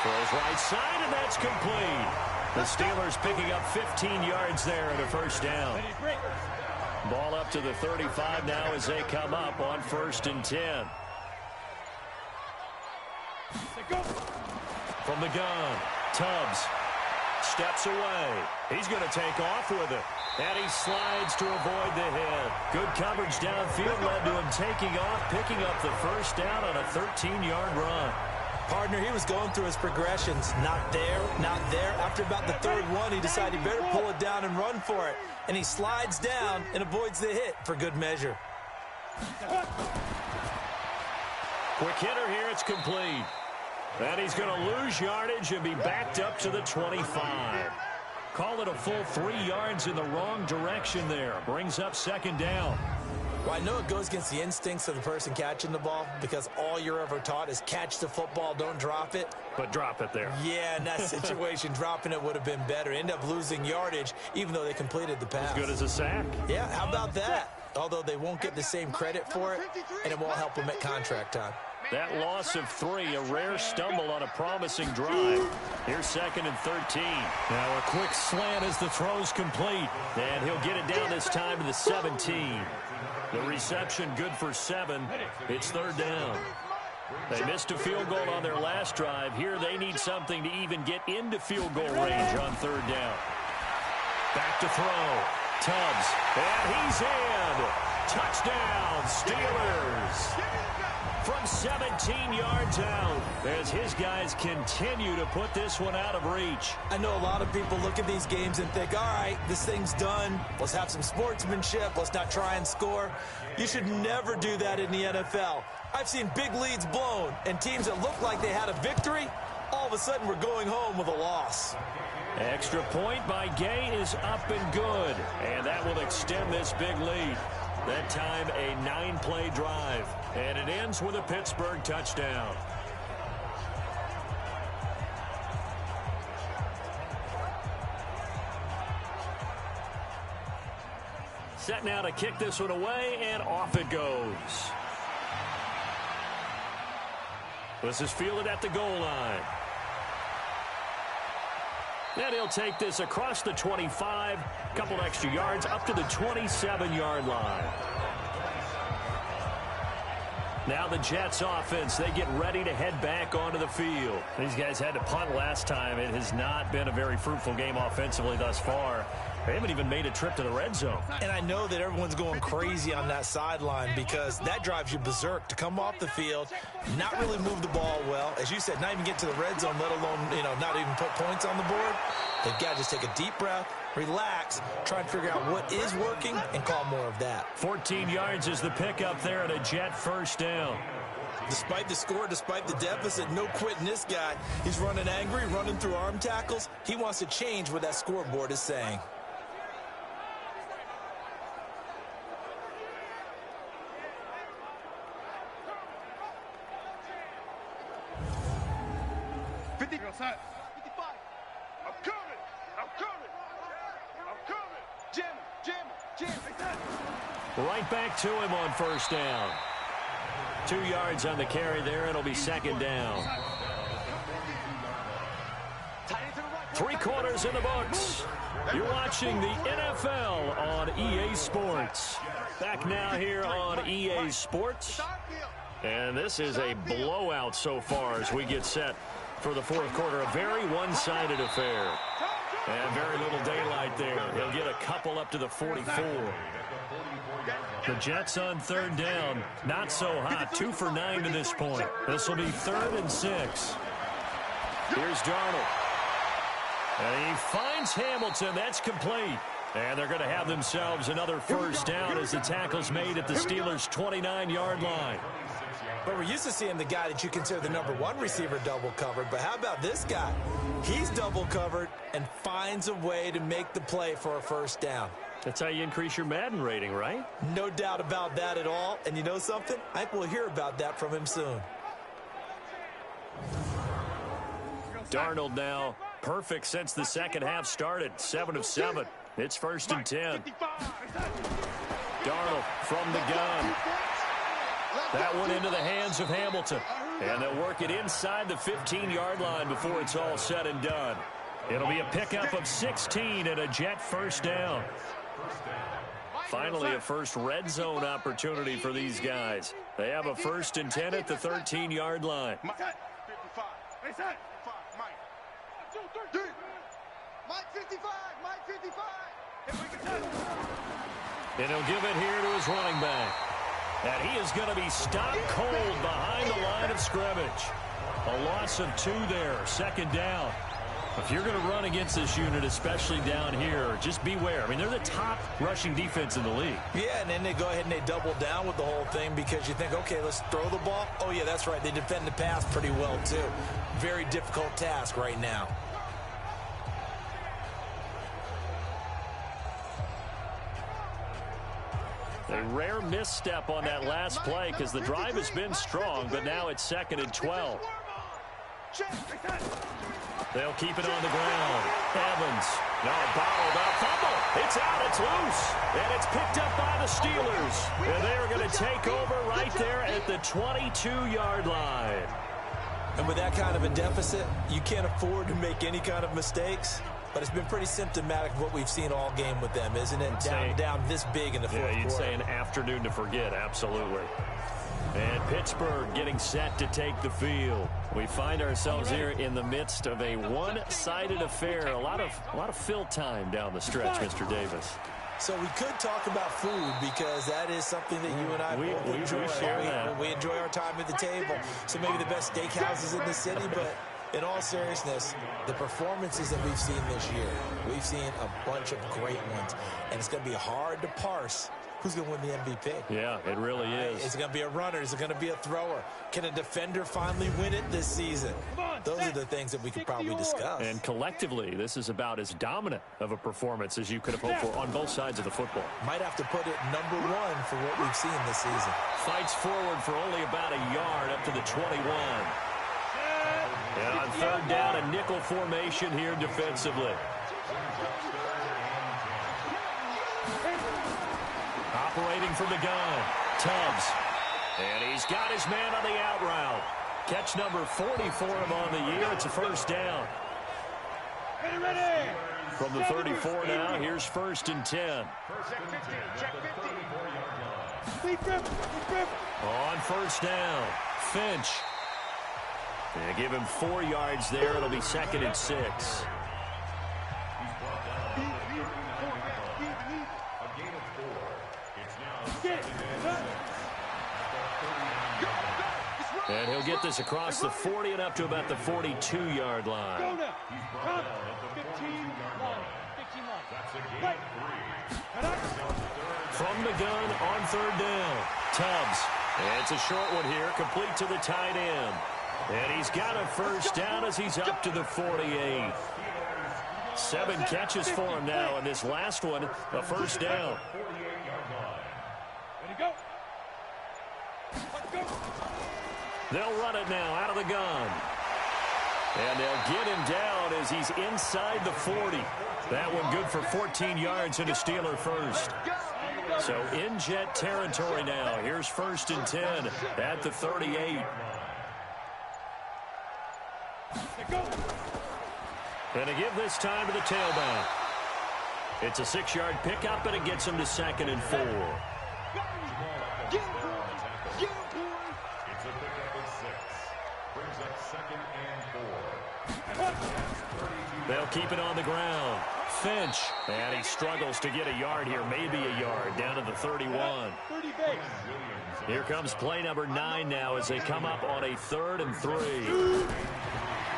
Throws right side, and that's complete. The Steelers picking up 15 yards there at a 1st down. Ball up to the 35 now as they come up on 1st and 10. From the gun, Tubbs steps away. He's going to take off with it. And he slides to avoid the hit. Good coverage downfield led to him taking off, picking up the 1st down on a 13-yard run. Partner, he was going through his progressions. Not there, not there. After about the 3rd one, he decided he better pull it down and run for it. And he slides down and avoids the hit for good measure. Quick hitter here. It's complete. And he's going to lose yardage and be backed up to the 25. Call it a full 3 yards in the wrong direction there. Brings up second down. Well, I know it goes against the instincts of the person catching the ball because all you're ever taught is catch the football, don't drop it. But drop it there. Yeah, in that situation, dropping it would have been better. End up losing yardage, even though they completed the pass. As good as a sack. Yeah, how about that? Although they won't get the same credit for it, and it won't help them at contract time. That loss of 3, a rare stumble on a promising drive. Here's 2nd and 13. Now a quick slant as the throw's complete. And he'll get it down this time to the 17. The reception good for 7. It's 3rd down. They missed a field goal on their last drive. Here they need something to even get into field goal range on 3rd down. Back to throw. Tubbs. And he's in. Touchdown, Steelers. From 17 yards out, as his guys continue to put this one out of reach. I know a lot of people look at these games and think, all right, this thing's done. Let's have some sportsmanship. Let's not try and score. You should never do that in the NFL. I've seen big leads blown, and teams that looked like they had a victory, all of a sudden we're going home with a loss. Extra point by Gay is up and good, and that will extend this big lead. That time a 9-play drive, and it ends with a Pittsburgh touchdown. Set now to kick this one away, and off it goes. This is fielded at the goal line. And he'll take this across the 25, couple extra yards up to the 27-yard line. Now the Jets offense, they get ready to head back onto the field. These guys had to punt last time. It has not been a very fruitful game offensively thus far. They haven't even made a trip to the red zone. And I know that everyone's going crazy on that sideline because that drives you berserk to come off the field, not really move the ball well. As you said, not even get to the red zone, let alone, not even put points on the board. They've got to just take a deep breath, relax, try and figure out what is working, and call more of that. 14 yards is the pickup there and a Jet first down. Despite the score, despite the deficit, no quitting this guy. He's running angry, running through arm tackles. He wants to change what that scoreboard is saying. Right back to him on first down. 2 yards on the carry there. It'll be second down. 3 quarters in the books. You're watching the NFL on EA Sports. Back now here on EA Sports. And this is a blowout so far as we get set for the fourth quarter. A very one-sided affair. And very little daylight there. He'll get a couple up to the 44. The Jets on third down. Not so hot. 2 for 9 to this point. This will be 3rd and 6. Here's Darnold. And he finds Hamilton. That's complete. And they're going to have themselves another first down as the tackle's made at the Steelers' 29-yard line. But we're used to seeing the guy that you consider the #1 receiver double covered. But how about this guy? He's double covered and finds a way to make the play for a first down. That's how you increase your Madden rating, right? No doubt about that at all. And you know something? I think we'll hear about that from him soon. Darnold now perfect since the second half started. 7 of 7. It's 1st and 10. Darnold from the gun. That one into the hands of Hamilton. And they'll work it inside the 15-yard line before it's all said and done. It'll be a pickup of 16 and a Jet first down. Finally, a first red zone opportunity for these guys. They have a 1st and 10 at the 13-yard line. And he'll give it here to his running back. And he is going to be stopped cold behind the line of scrimmage. A loss of 2 there, 2nd down. If you're going to run against this unit, especially down here, just beware. I mean, they're the top rushing defense in the league. Yeah, and then they go ahead and they double down with the whole thing because you think, okay, let's throw the ball. Oh, yeah, that's right. They defend the pass pretty well, too. Very difficult task right now. A rare misstep on that last play because the drive has been strong, but now it's 2nd and 12. They'll keep it on the ground. Evans. No, bottled up. Fumble. It's out. It's loose. And it's picked up by the Steelers. And they are going to take over right there at the 22-yard line. And with that kind of a deficit, you can't afford to make any kind of mistakes. But it's been pretty symptomatic of what we've seen all game with them, isn't it? Down this big in the fourth quarter. Yeah, you'd say an afternoon to forget. Absolutely. And Pittsburgh getting set to take the field. We find ourselves here in the midst of a one-sided affair. A lot of fill time down the stretch, Mr. Davis. So we could talk about food because that is something that you and I both enjoy. We share that. We enjoy our time at the table. So maybe the best steakhouses in the city, but in all seriousness, the performances that we've seen this year, we've seen a bunch of great ones. And it's going to be hard to parse who's going to win the MVP. Yeah, it really is. Is it going to be a runner? Is it going to be a thrower? Can a defender finally win it this season? Those are the things that we could probably discuss. And collectively, this is about as dominant of a performance as you could have hoped for on both sides of the football. Might have to put it #1 for what we've seen this season. Fights forward for only about a yard up to the 21. And on 3rd down, a nickel formation here defensively. Operating from the gun, Tubbs. And he's got his man on the out route. Catch number 40 for him on the year. It's a 1st down. From the 34 now, here's 1st and 10. On 1st down, Finch. They give him 4 yards there. It'll be 2nd and 6. And he'll get this across the 40 and up to about the 42-yard line. From the gun on 3rd down, Tubbs. And it's a short one here, complete to the tight end. And he's got a 1st down as he's up to the 48. 7 catches for him now, and this last one, a 1st down. They'll run it now out of the gun. And they'll get him down as he's inside the 40. That one good for 14 yards and a Steeler 1st. So in Jet territory now. Here's 1st and 10 at the 38. And to give this time to the tailback. It's a 6-yard pickup, and it gets him to 2nd and 4. It's a pickup of 6. Brings up 2nd and 4. They'll keep it on the ground. Finch. And he struggles to get a yard here, maybe a yard, down to the 31. Here comes play number 9 now as they come up on a 3rd and 3.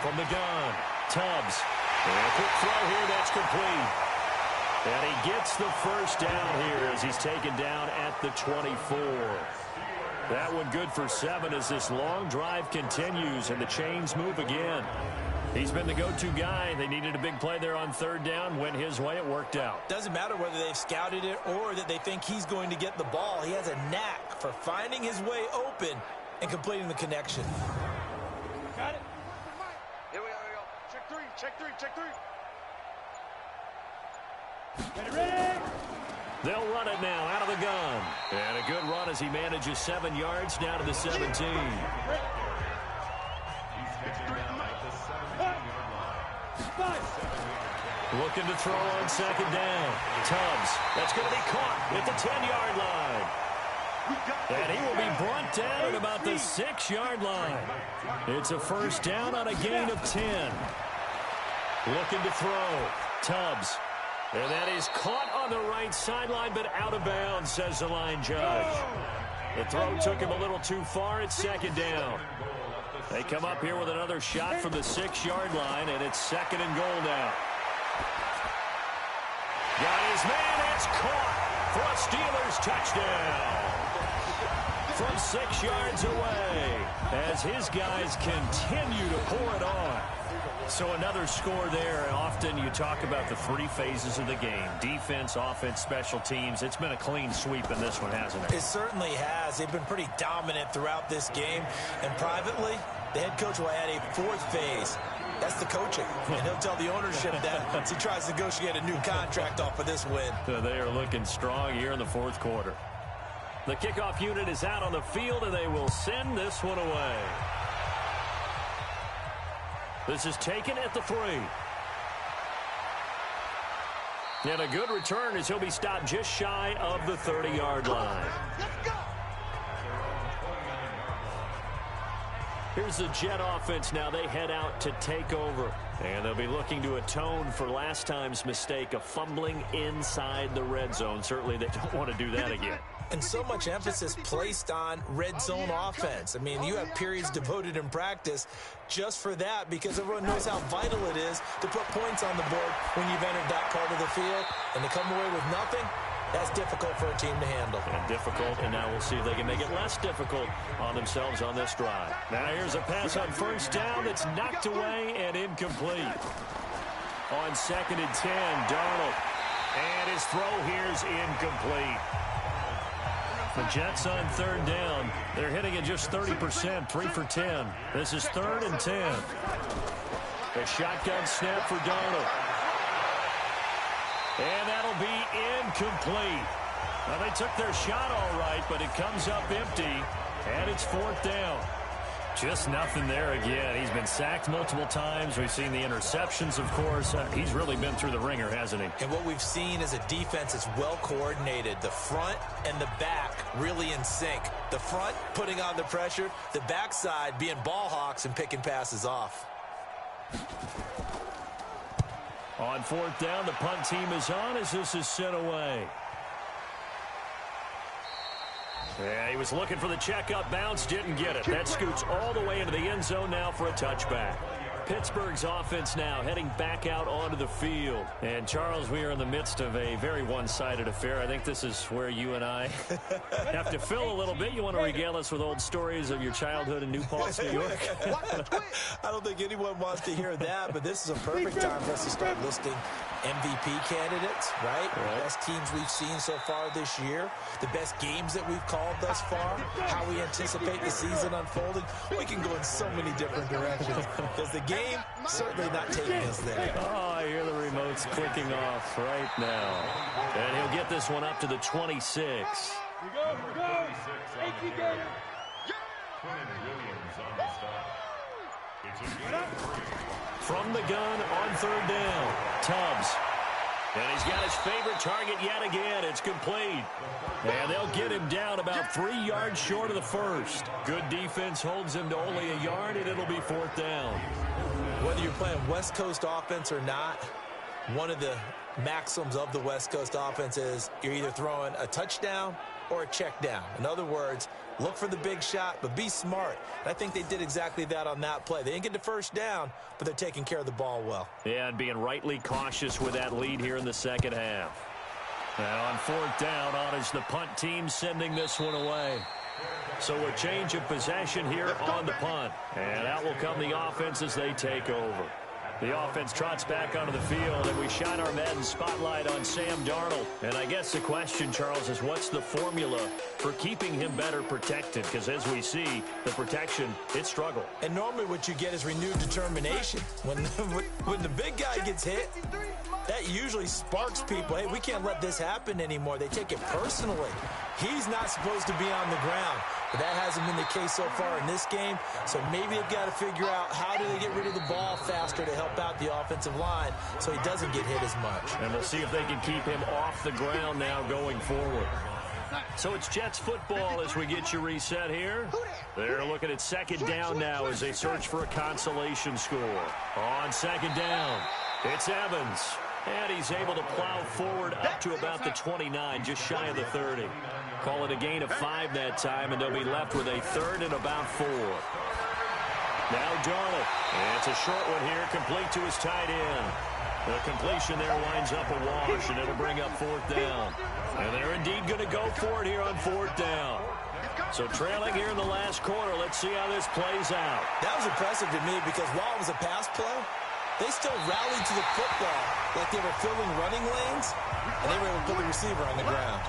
From the gun, Tubbs. And a quick throw here, that's complete. And he gets the 1st down here as he's taken down at the 24. That one good for 7 as this long drive continues and the chains move again. He's been the go-to guy. They needed a big play there on 3rd down. Went his way. It worked out. Doesn't matter whether they've scouted it or that they think he's going to get the ball. He has a knack for finding his way open and completing the connection. Got it. Here we go. Check 3. Check 3. Check 3. Ready. They'll run it now out of the gun. And a good run as he manages 7 yards down to the 17. Looking to throw on 2nd down. Tubbs. That's going to be caught at the 10-yard line. And he will be brought down at about the 6-yard line. It's a 1st down on a gain of 10. Looking to throw. Tubbs. And that is caught on the right sideline, but out of bounds, says the line judge. The throw took him a little too far. It's 2nd down. They come up here with another shot from the 6-yard line, and it's 2nd and goal now. Got his man. It's caught for a Steelers touchdown. From 6 yards away as his guys continue to pour it on. So another score there. Often you talk about the 3 phases of the game. Defense, offense, special teams. It's been a clean sweep in this one, hasn't it? It certainly has. They've been pretty dominant throughout this game. And privately, the head coach will add a 4th phase. That's the coaching. And he'll tell the ownership that as he tries to negotiate a new contract off of this win. So they are looking strong here in the 4th quarter. The kickoff unit is out on the field, and they will send this one away. This is taken at the 3. And a good return as he'll be stopped just shy of the 30-yard line. Here's the Jet offense now. They head out to take over. And they'll be looking to atone for last time's mistake of fumbling inside the red zone. Certainly they don't want to do that again. And so much emphasis placed on red zone offense. I mean, you have periods devoted in practice just for that because everyone knows how vital it is to put points on the board when you've entered that part of the field. And to come away with nothing, that's difficult for a team to handle. And difficult, and now we'll see if they can make it less difficult on themselves on this drive. Now here's a pass on 1st down that's knocked away and incomplete. On 2nd and 10, Darnold. And his throw here's incomplete. The Jets on 3rd down. They're hitting it just 30%, 3 for 10. This is 3rd and 10. A shotgun snap for Darnold. And that'll be incomplete. Well, they took their shot all right, but it comes up empty, and it's 4th down. Just nothing there again. He's been sacked multiple times. We've seen the interceptions, of course. He's really been through the ringer, hasn't he? And what we've seen is a defense that's well coordinated. The front and the back really in sync. The front putting on the pressure, the backside being ball hawks and picking passes off. On 4th down, the punt team is on as this is sent away. Yeah, he was looking for the checkup bounce, didn't get it. That scoots all the way into the end zone now for a touchback. Pittsburgh's offense now heading back out onto the field. And, Charles, we are in the midst of a very one-sided affair. I think this is where you and I have to fill a little bit. You want to regale us with old stories of your childhood in New Paltz, New York? I don't think anyone wants to hear that, but this is a perfect time for us to start listing MVP candidates, right? The best teams we've seen so far this year, the best games that we've called thus far, how we anticipate the season unfolding. We can go in so many different directions because the game certainly not taking us there. Oh, I hear the remotes clicking off right now. And he'll get this one up to the 26. Here we go. From the gun on 3rd down, Tubbs. And he's got his favorite target yet again. It's complete. And they'll get him down about 3 yards short of the 1st. Good defense holds him to only a yard, and it'll be 4th down. Whether you're playing West Coast offense or not, one of the maxims of the West Coast offense is you're either throwing a touchdown or a check down. In other words, look for the big shot, but be smart. And I think they did exactly that on that play. They didn't get the 1st down, but they're taking care of the ball well. Yeah, and being rightly cautious with that lead here in the 2nd half. Now on 4th down, on is the punt team sending this one away. So a change of possession here on the punt. And out will come the offense as they take over. The offense trots back onto the field, and we shine our Madden spotlight on Sam Darnold. And I guess the question, Charles, is what's the formula for keeping him better protected? Because as we see, the protection, it struggled. And normally what you get is renewed determination. When the big guy gets hit, that usually sparks people. Hey, we can't let this happen anymore. They take it personally. He's not supposed to be on the ground. But that hasn't been the case so far in this game. So maybe they've got to figure out how do they get rid of the ball faster to help out the offensive line so he doesn't get hit as much. And we'll see if they can keep him off the ground now going forward. So it's Jets football as we get you reset here. They're looking at 2nd down now as they search for a consolation score. On 2nd down, it's Evans. And he's able to plow forward up to about the 29, just shy of the 30. Call it a gain of 5 that time, and they'll be left with a 3rd and about 4. Now Darnold. It's a short one here, complete to his tight end. The completion there winds up a wash, and it'll bring up 4th down. And they're indeed going to go for it here on 4th down. So trailing here in the last quarter, let's see how this plays out. That was impressive to me because while it was a pass play, they still rallied to the football like they were filling running lanes, and they were able to put the receiver on the ground.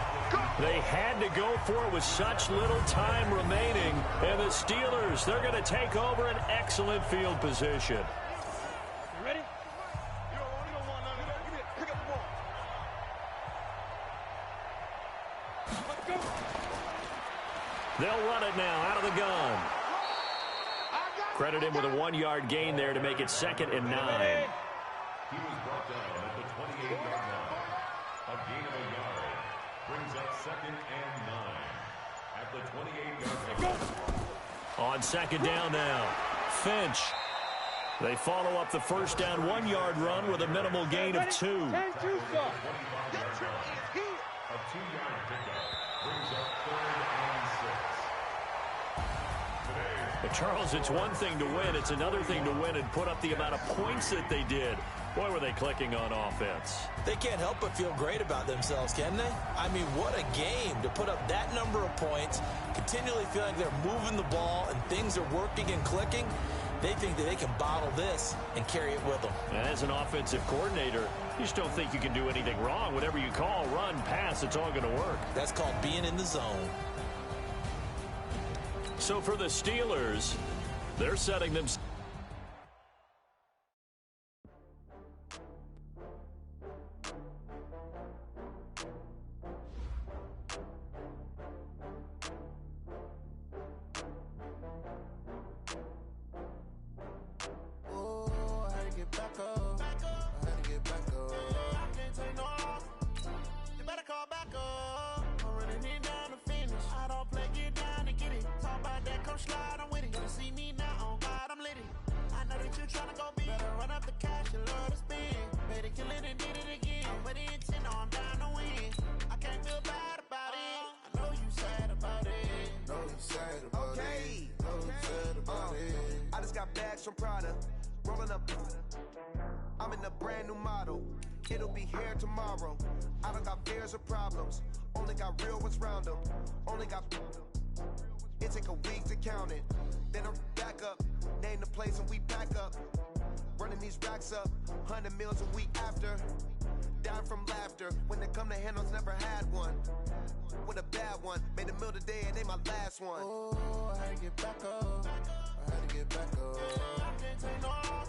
They had to go for it with such little time remaining, and the Steelers, they're going to take over an excellent field position. You ready? You don't want none of that. Give me it. Pick up the ball. Let's go. They'll run it now out of the gun. Credit him with a 1-yard gain there to make it 2nd and 9. He was brought down at the 28-yard line. A gain of a yard brings up 2nd and 9 at the 28-yard line. On 2nd down now, Finch. They follow up the first down 1-yard run with a minimal gain of 2. A 2-yard pickup brings up 3rd and 6. But Charles, it's one thing to win. It's another thing to win and put up the amount of points that they did. Boy, were they clicking on offense. They can't help but feel great about themselves, can they? I mean, what a game to put up that number of points, continually feel like they're moving the ball and things are working and clicking. They think that they can bottle this and carry it with them. And as an offensive coordinator, you just don't think you can do anything wrong. Whatever you call, run, pass, it's all going to work. That's called being in the zone. So for the Steelers, they're setting them. From Prada, rolling up. I'm in a brand new model. It'll be here tomorrow. I don't got fears or problems. Only got real ones round them. Only got. It take a week to count it. Then I'm back up. Name the place and we back up. Running these racks up. 100 meals a week after. Dying from laughter. When they come to handles, never had one. With a bad one. Made a meal today and they my last one. Oh, I had to get back up. I had to get back up. I can't take no off.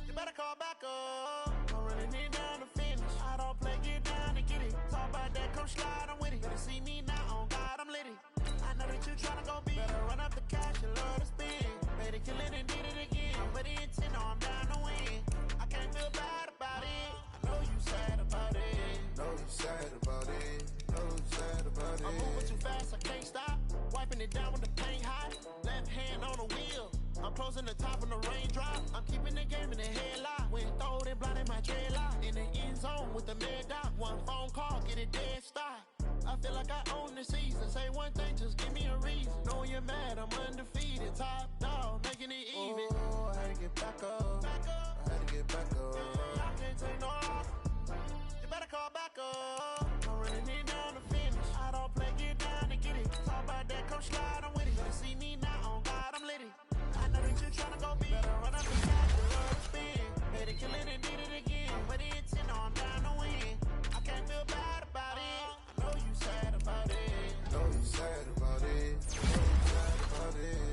You better call back up. I'm running it down to finish. I don't play, get down and get it. Talk about that, come slide, I'm with it. Better see me now, on God, I'm litty. I know that you tryna go big. Better run up the cash, you love to spin. Made it, kill it, and did it again. With the intent, no, I'm down to win. I can't feel bad about it. I know you sad about it. Know you sad about it. Know you sad about it. I'm moving too fast, I can't stop. Wiping it down with the paint hot. Left hand on the wheel. I'm closing the top on the raindrop. I'm keeping the game in the headlock. When throwed and blinded my dreadlock. In the end zone with the mad dot. One phone call, get it dead stop. I feel like I own the season. Say one thing, just give me a reason. Knowing you're mad, I'm undefeated. Top dog, making it even. Oh, I had to get back up. I had to get back up. I can't take no off. You better call back up. I'm running it down to finish. I don't play, get down and get it. Talk about that, come slide, I'm with it. Better see me now, on God, I'm litty. I know that you tryna go big. Better run up the cash, you love to spin. Made it, kill it, and did it again. But the intent, no, I'm down to win. I can't feel bad about it. I know you sad about it. Know you sad about it. Know you sad about it.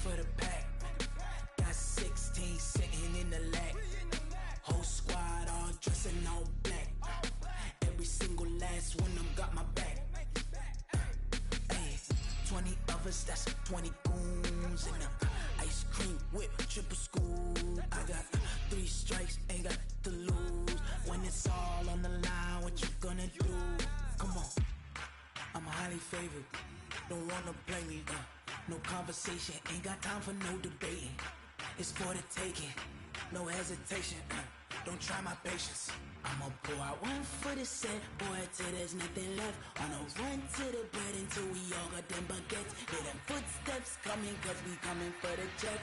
for the pack. Got 16 sitting in the lag. Whole squad all dressing all black. Every single last one of them got my back. Hey, 20 of us, that's 20 goons in them. Ice cream whip, triple scoop. I got 3 strikes, ain't got to lose. When it's all on the line, what you gonna do? Come on, I'm highly favored. Don't wanna play me, no conversation, ain't got time for no debating. It's for the taking, no hesitation. Don't try my patience. I'ma pour out one for the set, boy, till there's nothing left. On a run to the bread until we all got them baguettes. Hear them footsteps coming, cause we coming for the check.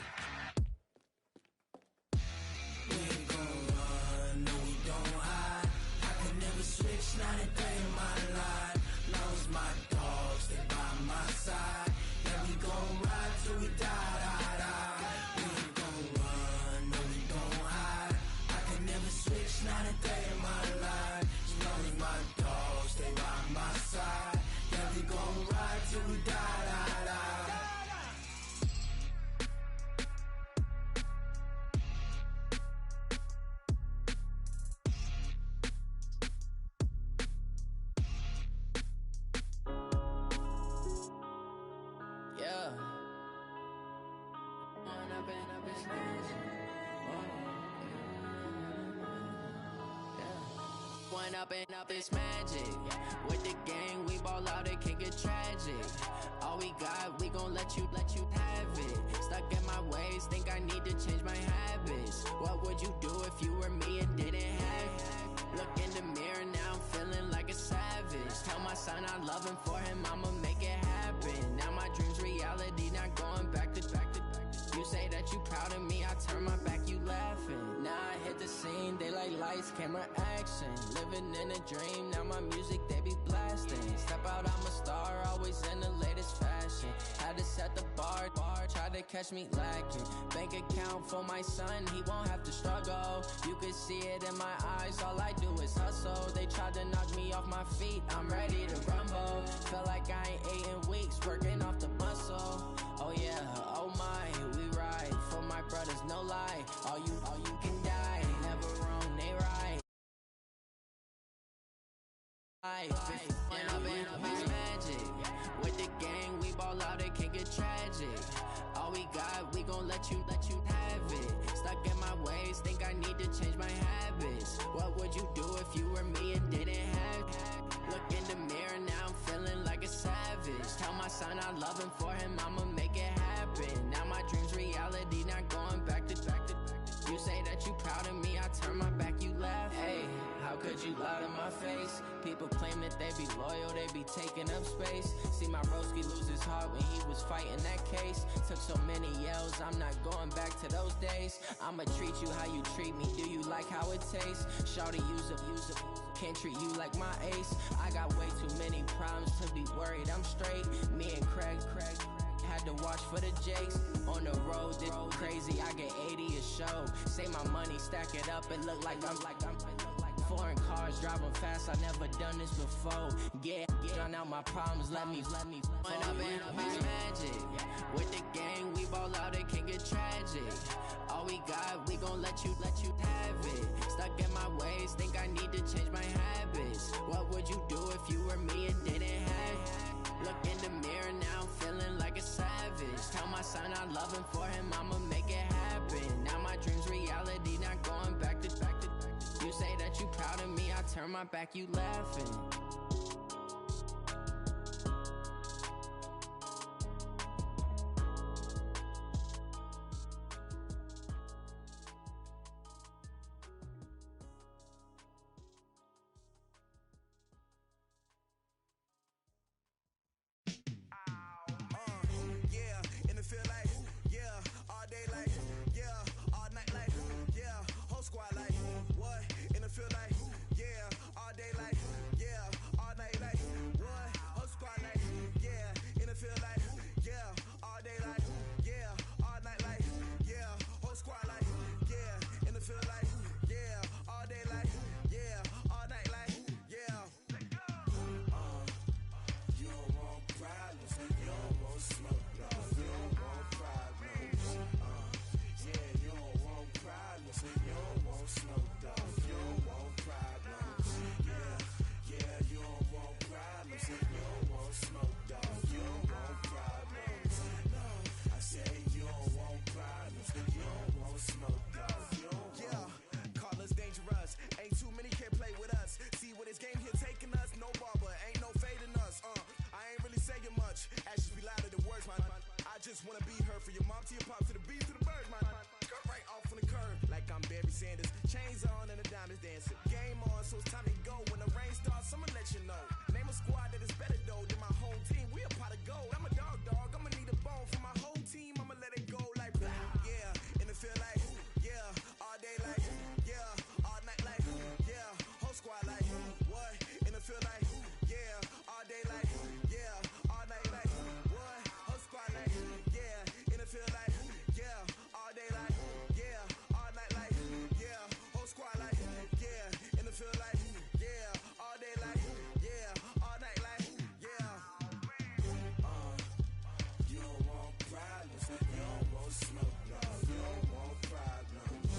We ain't gon' run, no we don't hide. I could never switch, not a day in my life. Long as my dogs stay by my side. Yeah, we gon' ride till we die, die, die. We ain't gon' run, no we don't hide. I could never switch, not a day in my life. As long as my dogs stay by my side. Yeah, we gon' ride till we die, die, die. Yeah. One up and up is magic. With the gang, we ball out, it can get tragic. All we got, we gon' let you have it. Stuck in my ways, think I need to change my habits. What would you do if you were me and didn't have it? Look in the mirror, now I'm feeling like a savage. Tell my son I love him, for him I'ma make it happen. Now my dream's reality, not going back to. You say that you proud of me, I turn my back, you laughing. Now I hit the scene, they like lights, camera, action. Living in a dream, now my music, they be blasting. Step out, I'm a star, always in the latest fashion. Had to set the bar, try to catch me lacking. Bank account for my son, he won't have to struggle. You can see it in my eyes, all I do is hustle. They tried to knock me off my feet, I'm ready to rumble. Feel like I ain't ate in weeks, working off the muscle. Oh yeah, oh my, we ride for my brothers, no lie. All you can die, never wrong, they right. It's magic. With the gang, we ball out, it can get tragic. All we got, we gon' let you have it. Stuck in my ways, think I need to change my habits. What would you do if you were me and didn't have it? Look in the mirror, now I'm feeling like a savage. Tell my son I love him, for him I'ma make it happen. Now my dream's reality, not going back to. You say that you proud of me, I turn my back, you laugh. Hey, how could you lie to my face? People claim that they be loyal, they be taking up space. See my broski lose his heart when he was fighting that case. Took so many yells, I'm not going back to those days. I'ma treat you how you treat me, do you like how it tastes? Shawty, use up, can't treat you like my ace. I got way too many problems to be worried, I'm straight. Me and Craig had to watch for the Jakes. On the road, this crazy, I get 80 a show. Say my money, stack it up, it look like I'm foreign cars, driving fast, I never done this before. Get drown out my problems, let me One up and up is magic. With the gang, we ball out, it can get tragic. All we got, we gon' let you have it. Stuck in my ways, think I need to change my habits. What would you do if you were me and didn't have it? Look in the mirror, now I'm feeling like a savage. Tell my son I love him, for him I'ma make it happen. Now my dream's reality, not going back to. You say that you proud of me, I turn my back, you laughing. Squad like, what? In the field like, yeah, all day like, yeah, just wanna be her. For your mom to your pops to the beat to the bird, man. Cut right off on the curb, like I'm Barry Sanders. Chains on and the diamonds dancing. Game on, so it's time to go. When the rain starts, I'ma let you know. Name a squad that is better though than my whole team. We a pot of gold. I'm a dog. I'ma need a bone for my whole team. I'ma let it go like yeah. And it feel like yeah. All day like yeah. All night like yeah. Whole squad like what? And it feel like yeah. All day like yeah. All night like what? Whole squad like yeah. And it feel like yeah. All day like yeah. All night like yeah. Whole squad like yeah. And it feel like yeah. All day like yeah. All night like yeah. You don't want problems. You don't want smoke, no. You don't want problems.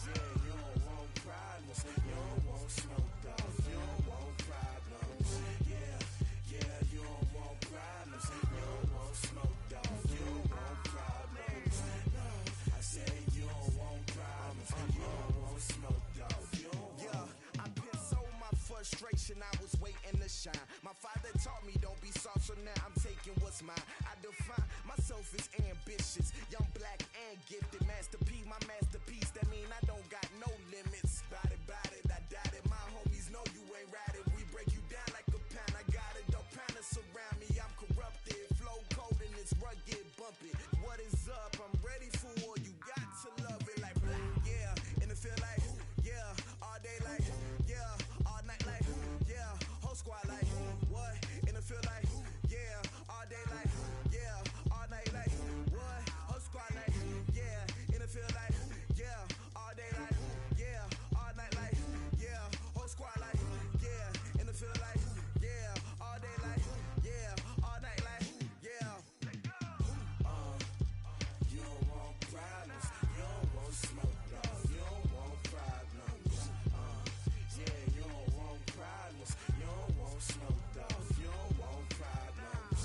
Yeah, you don't want problems. You don't want smoke, dog. You don't want problems. Yeah, you don't want problems. You don't want smoke, dog. You don't want problems. No, I said you don't want problems. You don't want smoke, dog. You don't want. Yeah, I pissed so my frustration. I was waiting to shine. My father taught me don't be soft, so now I'm taking what's mine. I define myself as ambitious, young, black, and gifted. Master P, my masterpiece. That mean I don't got no limits. Bout it, I doubt it. My homies know you ain't ratted. We break you down like a pound. I got it, don't pound us around me. I'm corrupted, flow cold and it's rugged, bumpy. What is up? I'm ready for war. You got to love it like yeah. And it feel like yeah. All day like yeah. All night like yeah. Whole squad like what? And it feel like yeah. All day like yeah. All night like what? Whole squad like yeah. And it feel like yeah. All day like yeah. All night like yeah. Whole squad like yeah. And it feel like yeah. All day like yeah. All night like yeah. You don't want problems. You don't want smoke, no. You don't want problems. Yeah, you don't want problems. You don't want smoke, dog. You don't want problems.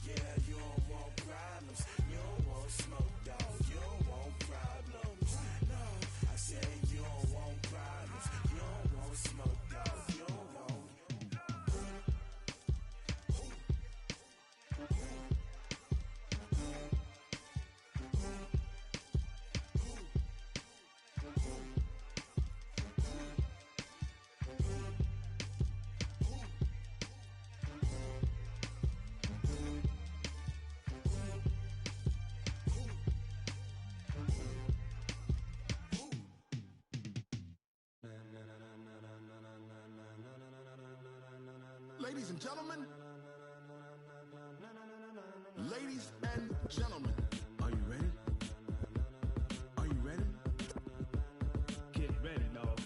Yeah, you don't want problems. You don't want smoke, dog. You don't want problems. No, I said you don't want problems. You don't want smoke, dog. You don't want. Ladies and gentlemen, ladies and gentlemen, are you ready? Are you ready? Get ready, dog.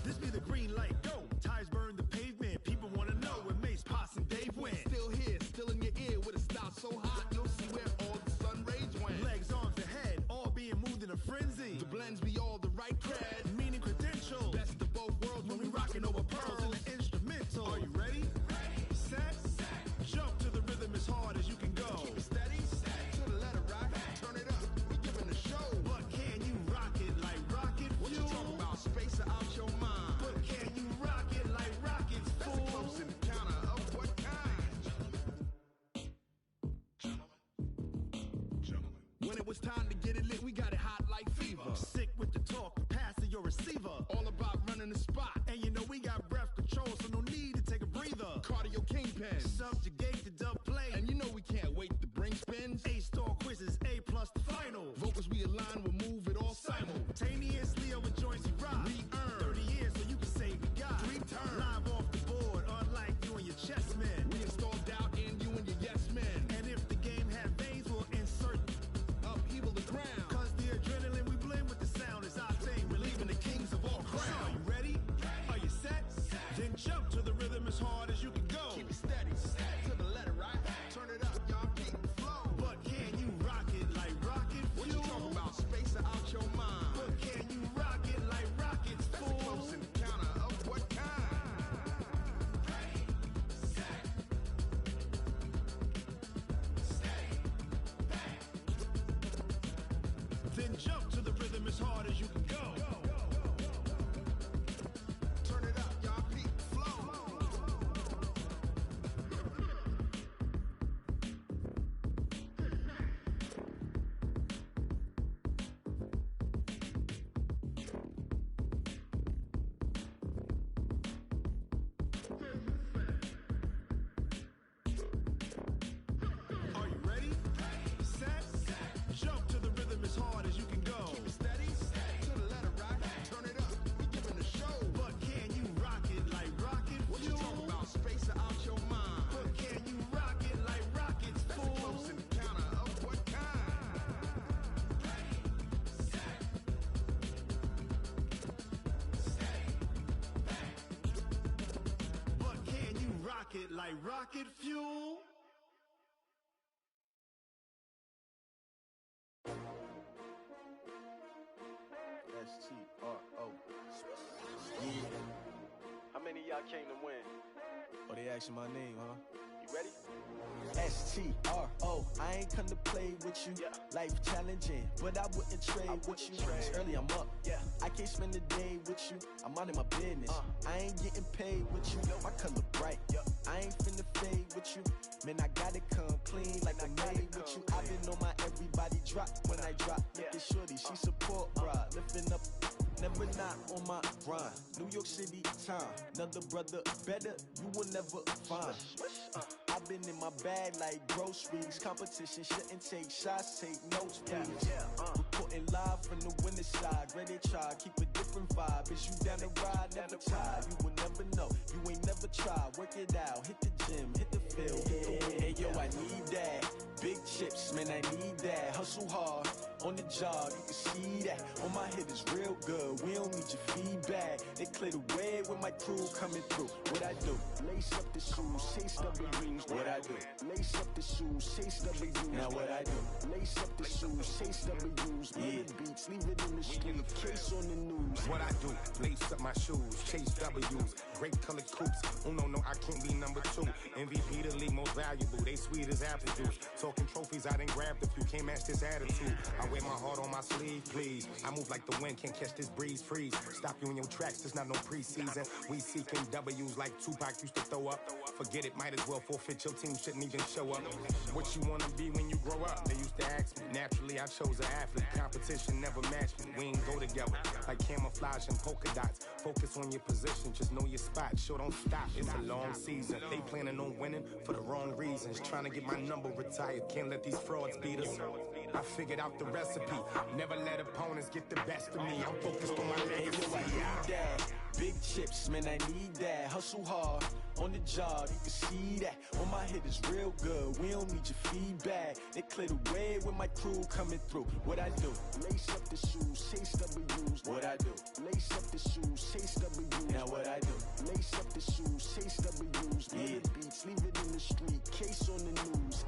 This be the green light, go. Tires burn the pavement. People want to know where Mace, Posse, and Dave went. Still here, still in your ear with a style so hot, you'll see where all the sun rays went. Legs, arms, and head, all being moved in a frenzy. The blends be all the right cred, meaning credentials. Best of both worlds when we rocking over pearls and the instrumental. Are you ready? Set, jump to the rhythm as hard as you can go. Keep it steady, to the letter rock, turn it up, we giving a show. But can you rock it like rocket fuel? What you talking about, space or out your mind? But can you rock it like rockets, fool? That's a close encounter of what kind? Gentlemen. When it was time to get it lit, we got it hot like fever. Sick with the talk, passing your receiver. All about running the spot. And you know we got breath control, so no need to take a breather. Cardio kingpin, subjugate the dub play. And you know we can't wait to bring spins. A-star quizzes, A+ the final. Vocals we align, we'll move it all simultaneously over joints you rock. We earn 30 years so you can say we got 3 turns. Live off the board, unlike you and your chess men. We install doubt in you and your yes men. And if the game had veins, we'll insert upheaval the ground. Cause the adrenaline we blend with the sound is our thing. Relieving the kings of all crowns. So are you ready? Are you set? Then jump to the rhythm as hard as you can go. Keep it steady, to as hard as you can go. Keep it steady, to the letter right. Turn it up, we giving the show. But can you rock it like rocket fuel? What you talk about? Space out your mind. But can you rock it like rockets, fool? That's a close encounter of what kind? But can you rock it like rocket fuel? S-T-R-O. Yeah. How many of y'all came to win? Oh, they asking my name, huh? You ready? S-T-R-O. I ain't come to play with you. Yeah. Life challenging, but I wouldn't trade with you. It's early, I'm up. Yeah. I can't spend the day with you. I'm out of my business. I ain't getting paid with you. My color bright. I ain't finna fade with you. Man, I gotta come clean like I made with you. I been on my everybody drop when I drop. Look at shorty, she support bra. Lifting up, never not on my grind. New York City time, another brother better, you will never find. I've been in my bag like groceries. Competition shouldn't take shots, take notes, please. Reporting live from the winning side. Ready to try, keep a different vibe. Is you down the ride, never tired. You will never know, you ain't never tried. Work it out, hit the gym, hit the field, hit the win. Hey yo, I need that. Big chips, man, I need that. Hustle hard, on the job, you can see that. On my head is real good, we don't need your feedback. They clear the way with my crew coming through. What I do? Lace up the shoes, chase W's. What I do? Lace up the shoes, chase W's. Now what I do? Lace up the shoes, chase W's. Yeah, beats, leave it in the street, case on the news. What I do? Lace up my shoes, chase W's. Great colored coops. Oh no, I can't be number 2. MVP the league most valuable. They sweet as apple juice. Talking trophies, I done grabbed a few. Can't match this attitude. I wear my heart on my sleeve, please. I move like the wind, can't catch this breeze. Freeze. Stop you in your tracks. There's not no preseason. We seeking W's like Tupac used to throw up. Forget it, might as well forfeit. Your team shouldn't even show up. What you wanna be when you grow up? They used to ask me. Naturally, I chose an athlete. Competition never matched me. We ain't go together like camouflage and polka dots. Focus on your position, just know your spot. Sure, don't stop. It's a long season. They planning on winning for the wrong reasons. Trying to get my number retired. Can't let these frauds beat us. I figured out the recipe. Never let opponents get the best of me. I'm focused on my legacy. I need that. Big chips, man, I need that. Hustle hard, on the job, you can see that. On my head is real good, we don't need your feedback. They clear the way with my crew coming through. What I do? Lace up the shoes, chase W's. What I do? Lace up the shoes, chase W's. Now what I do? Lace up the shoes, chase W's. Yeah, beats, leave it in the street, case on the news.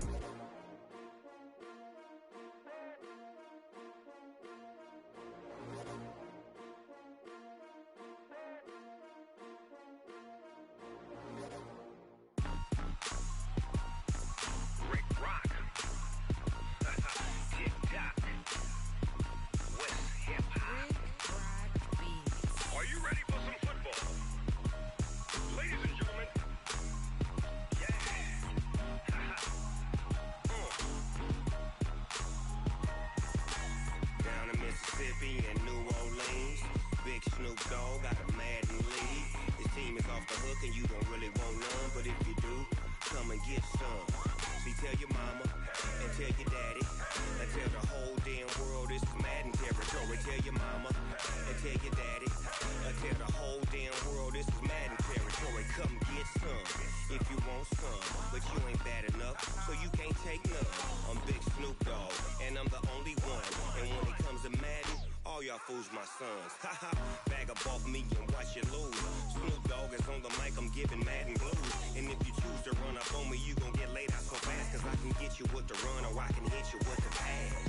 Fools my sons. Haha, bag up off me and watch you lose. Snoop Dogg is on the mic, I'm giving Madden blues. And if you choose to run up on me, you gon' get laid out so fast. Cause I can get you with the run or I can hit you with the pass.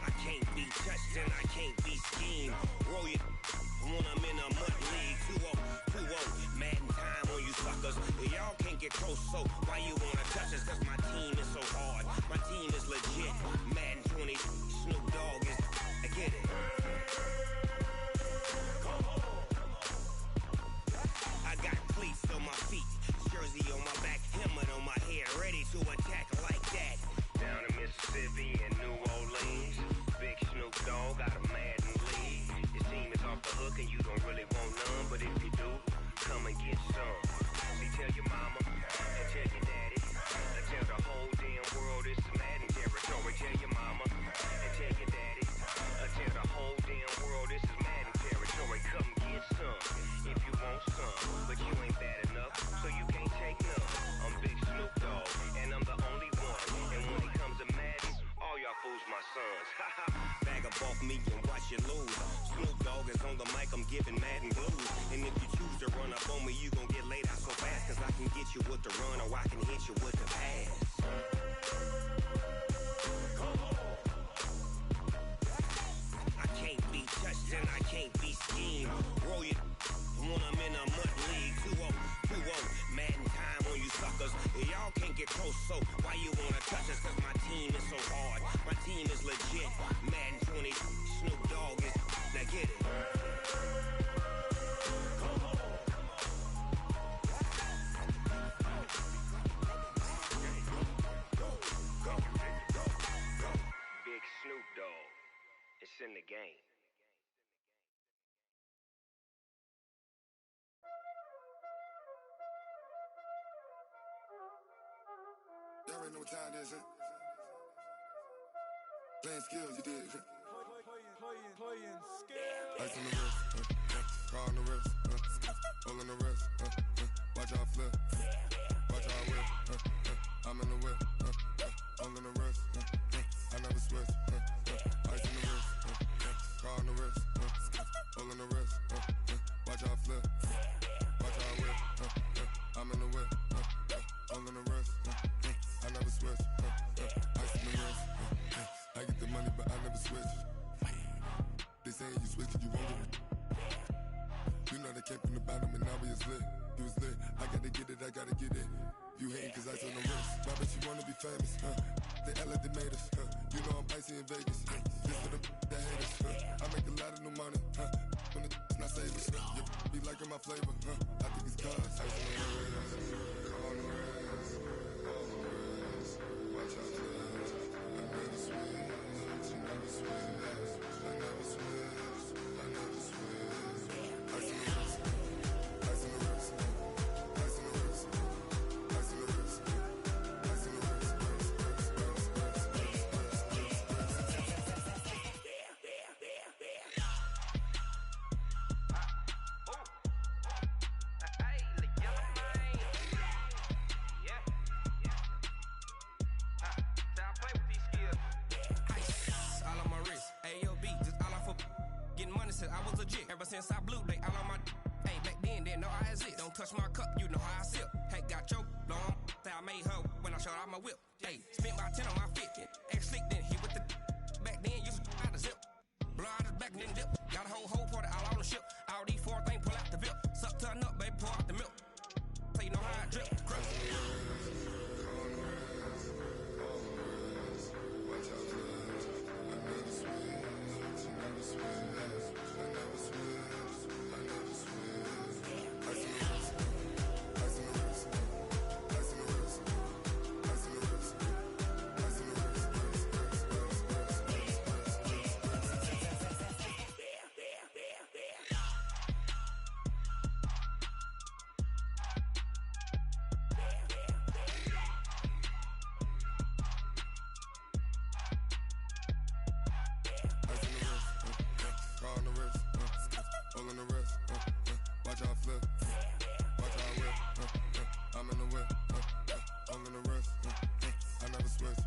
I can't be touched and I can't be schemed. Roll you when I'm in a mud league. 2-0, Madden time on you suckers. Y'all can't get close, so why you wanna touch us? Cause my team is so hard. My team is legit. Madden 20, Snoop Dogg is. I get it. I got cleats on my feet, jersey on my back, helmet on my head, ready to attack like that. Down in Mississippi and New Orleans, big Snoop Dogg got a Madden league. Your team is off the hook and you don't really want none, but if you do, come and get some. See, tell your mama and tell your daddy, and tell up off me and watch you lose. Snoop Dogg is on the mic, I'm giving Madden blues. And if you choose to run up on me, you gon' get laid out so fast. Cause I can get you with the run or I can hit you with the pass. I can't be touched and I can't be schemed. Roll you when I'm in a mud league. 2-0, Madden time on you suckers. Y'all can't get close, so why you wanna touch us? Cause my team is so hard, my team is legit. Madden 20, Snoop Dogg is, now get it. Big Snoop Dogg, it's in the game. Y'all already know what time it is, huh? Playing skills, you did. Playing skills. Ice on the wrist, car on the wrist, hole in the wrist, watch out flip, watch out whip, I'm in the whip, hole in the wrist, I never switch, ice on the wrist, car on the wrist, hole in the wrist, watch out flip, watch out whip, I'm in the whip, hole in the wrist, I never switch, ice on the wrist, I get the money but I never switch. They saying you switch it, you won't get it. You know they came from the bottom and now we is lit. You was lit, I gotta get it, I gotta get it. You hating cause ice on the wrist. My bitch, you wanna be famous, They Ella, they made us, You know I'm icy in Vegas, This for the that hate us, I make a lot of new money, When the not savers, You be liking my flavor, I think it's cause ice on the wrist, on the wrist, on the wrist. Watch out, cuz I never switch, you never switch. I never switch, I never switch. Ice in the wrist, ice in the wrist, ice in the wrist, ice in the wrist, ice in the wrist, I was legit ever since I blew they all on my hey back then didn't know I exist. Don't touch my cup, you know how I sip. Hey, got your long that I made her when I showed out my whip. Hey, spent about 10 on my fit. Ex slick then hit with the back then used to out the zip. Blow out his back then dip. Got a whole party all on the ship. All these 4 things pull out the VIP. Suck turn up, baby, pour out the milk. So you know how I drip. Crush. Watch out, cuz I never switch, you never switch. I never switch, I never switch. Ice in the wrist, ice in the wrist, ice in the wrist, ice in the wrist, ice in the wrist. Hole in the wrist, watch out flip, watch out whip, I'm in the whip, hole in the wrist, I never switch.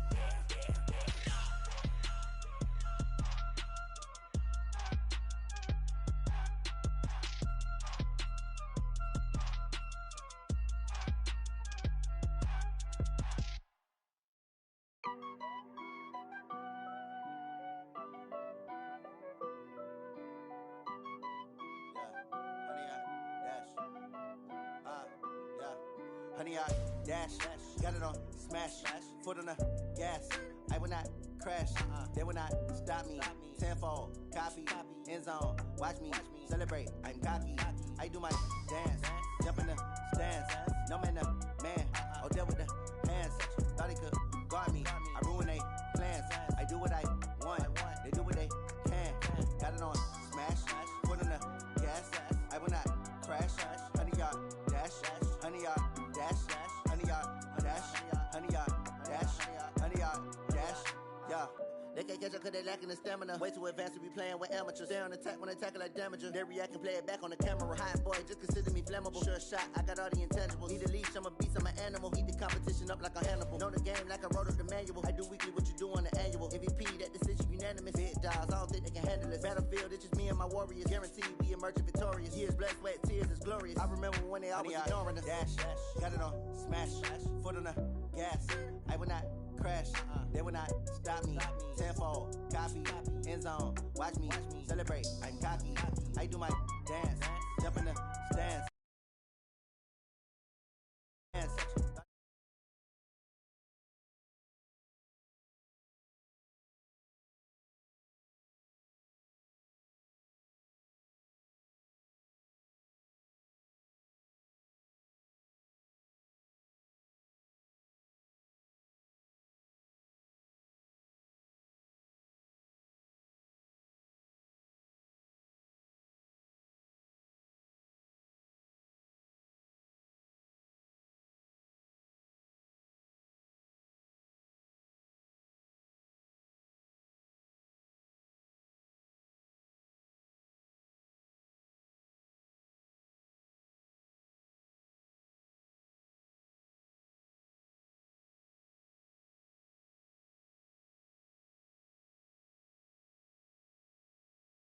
Honey, I dash, got it on smash, foot on the gas. I will not crash, they will not stop me. Tenfold, copy, end zone, watch me celebrate. I'm cocky, I do my dance, jump in the stands. No man, the man, oh, deal with the hands. Thought he could guard me, I ruin they plans. I do what I want, they do what they can. Got it on smash, foot on the gas. I will not crash, honey, y'all dash, honey, y'all dash, honey, y'all dash, honey, y'all dash, honey, y'all dash, yeah. They can't catch up cause they lacking the stamina. Way too advanced to be playing with amateurs. Stay on attack when they tackle like damager. They react and play it back on the camera. Hot boy, just consider me flammable. Sure shot, I got all the intangibles. Need a leash, I'm a beast, I'm an animal. Eat the competition up like a Hannibal. Know the game like I wrote up the manual. I do weekly what you do on the annual. MVP, that decision unanimous. Big dogs, I don't think they handle it. Battlefield, it's just me and my warriors. Guaranteed we emerging victorious. Years, blood, sweat, tears, is glorious. I remember when they always ignoring us. Dash, got it on, smash, foot on the gas. I will not crash, they will not stop me. Tenfold, copy, end zone, watch me celebrate. I'm cocky, I do my dance, jump in the stands.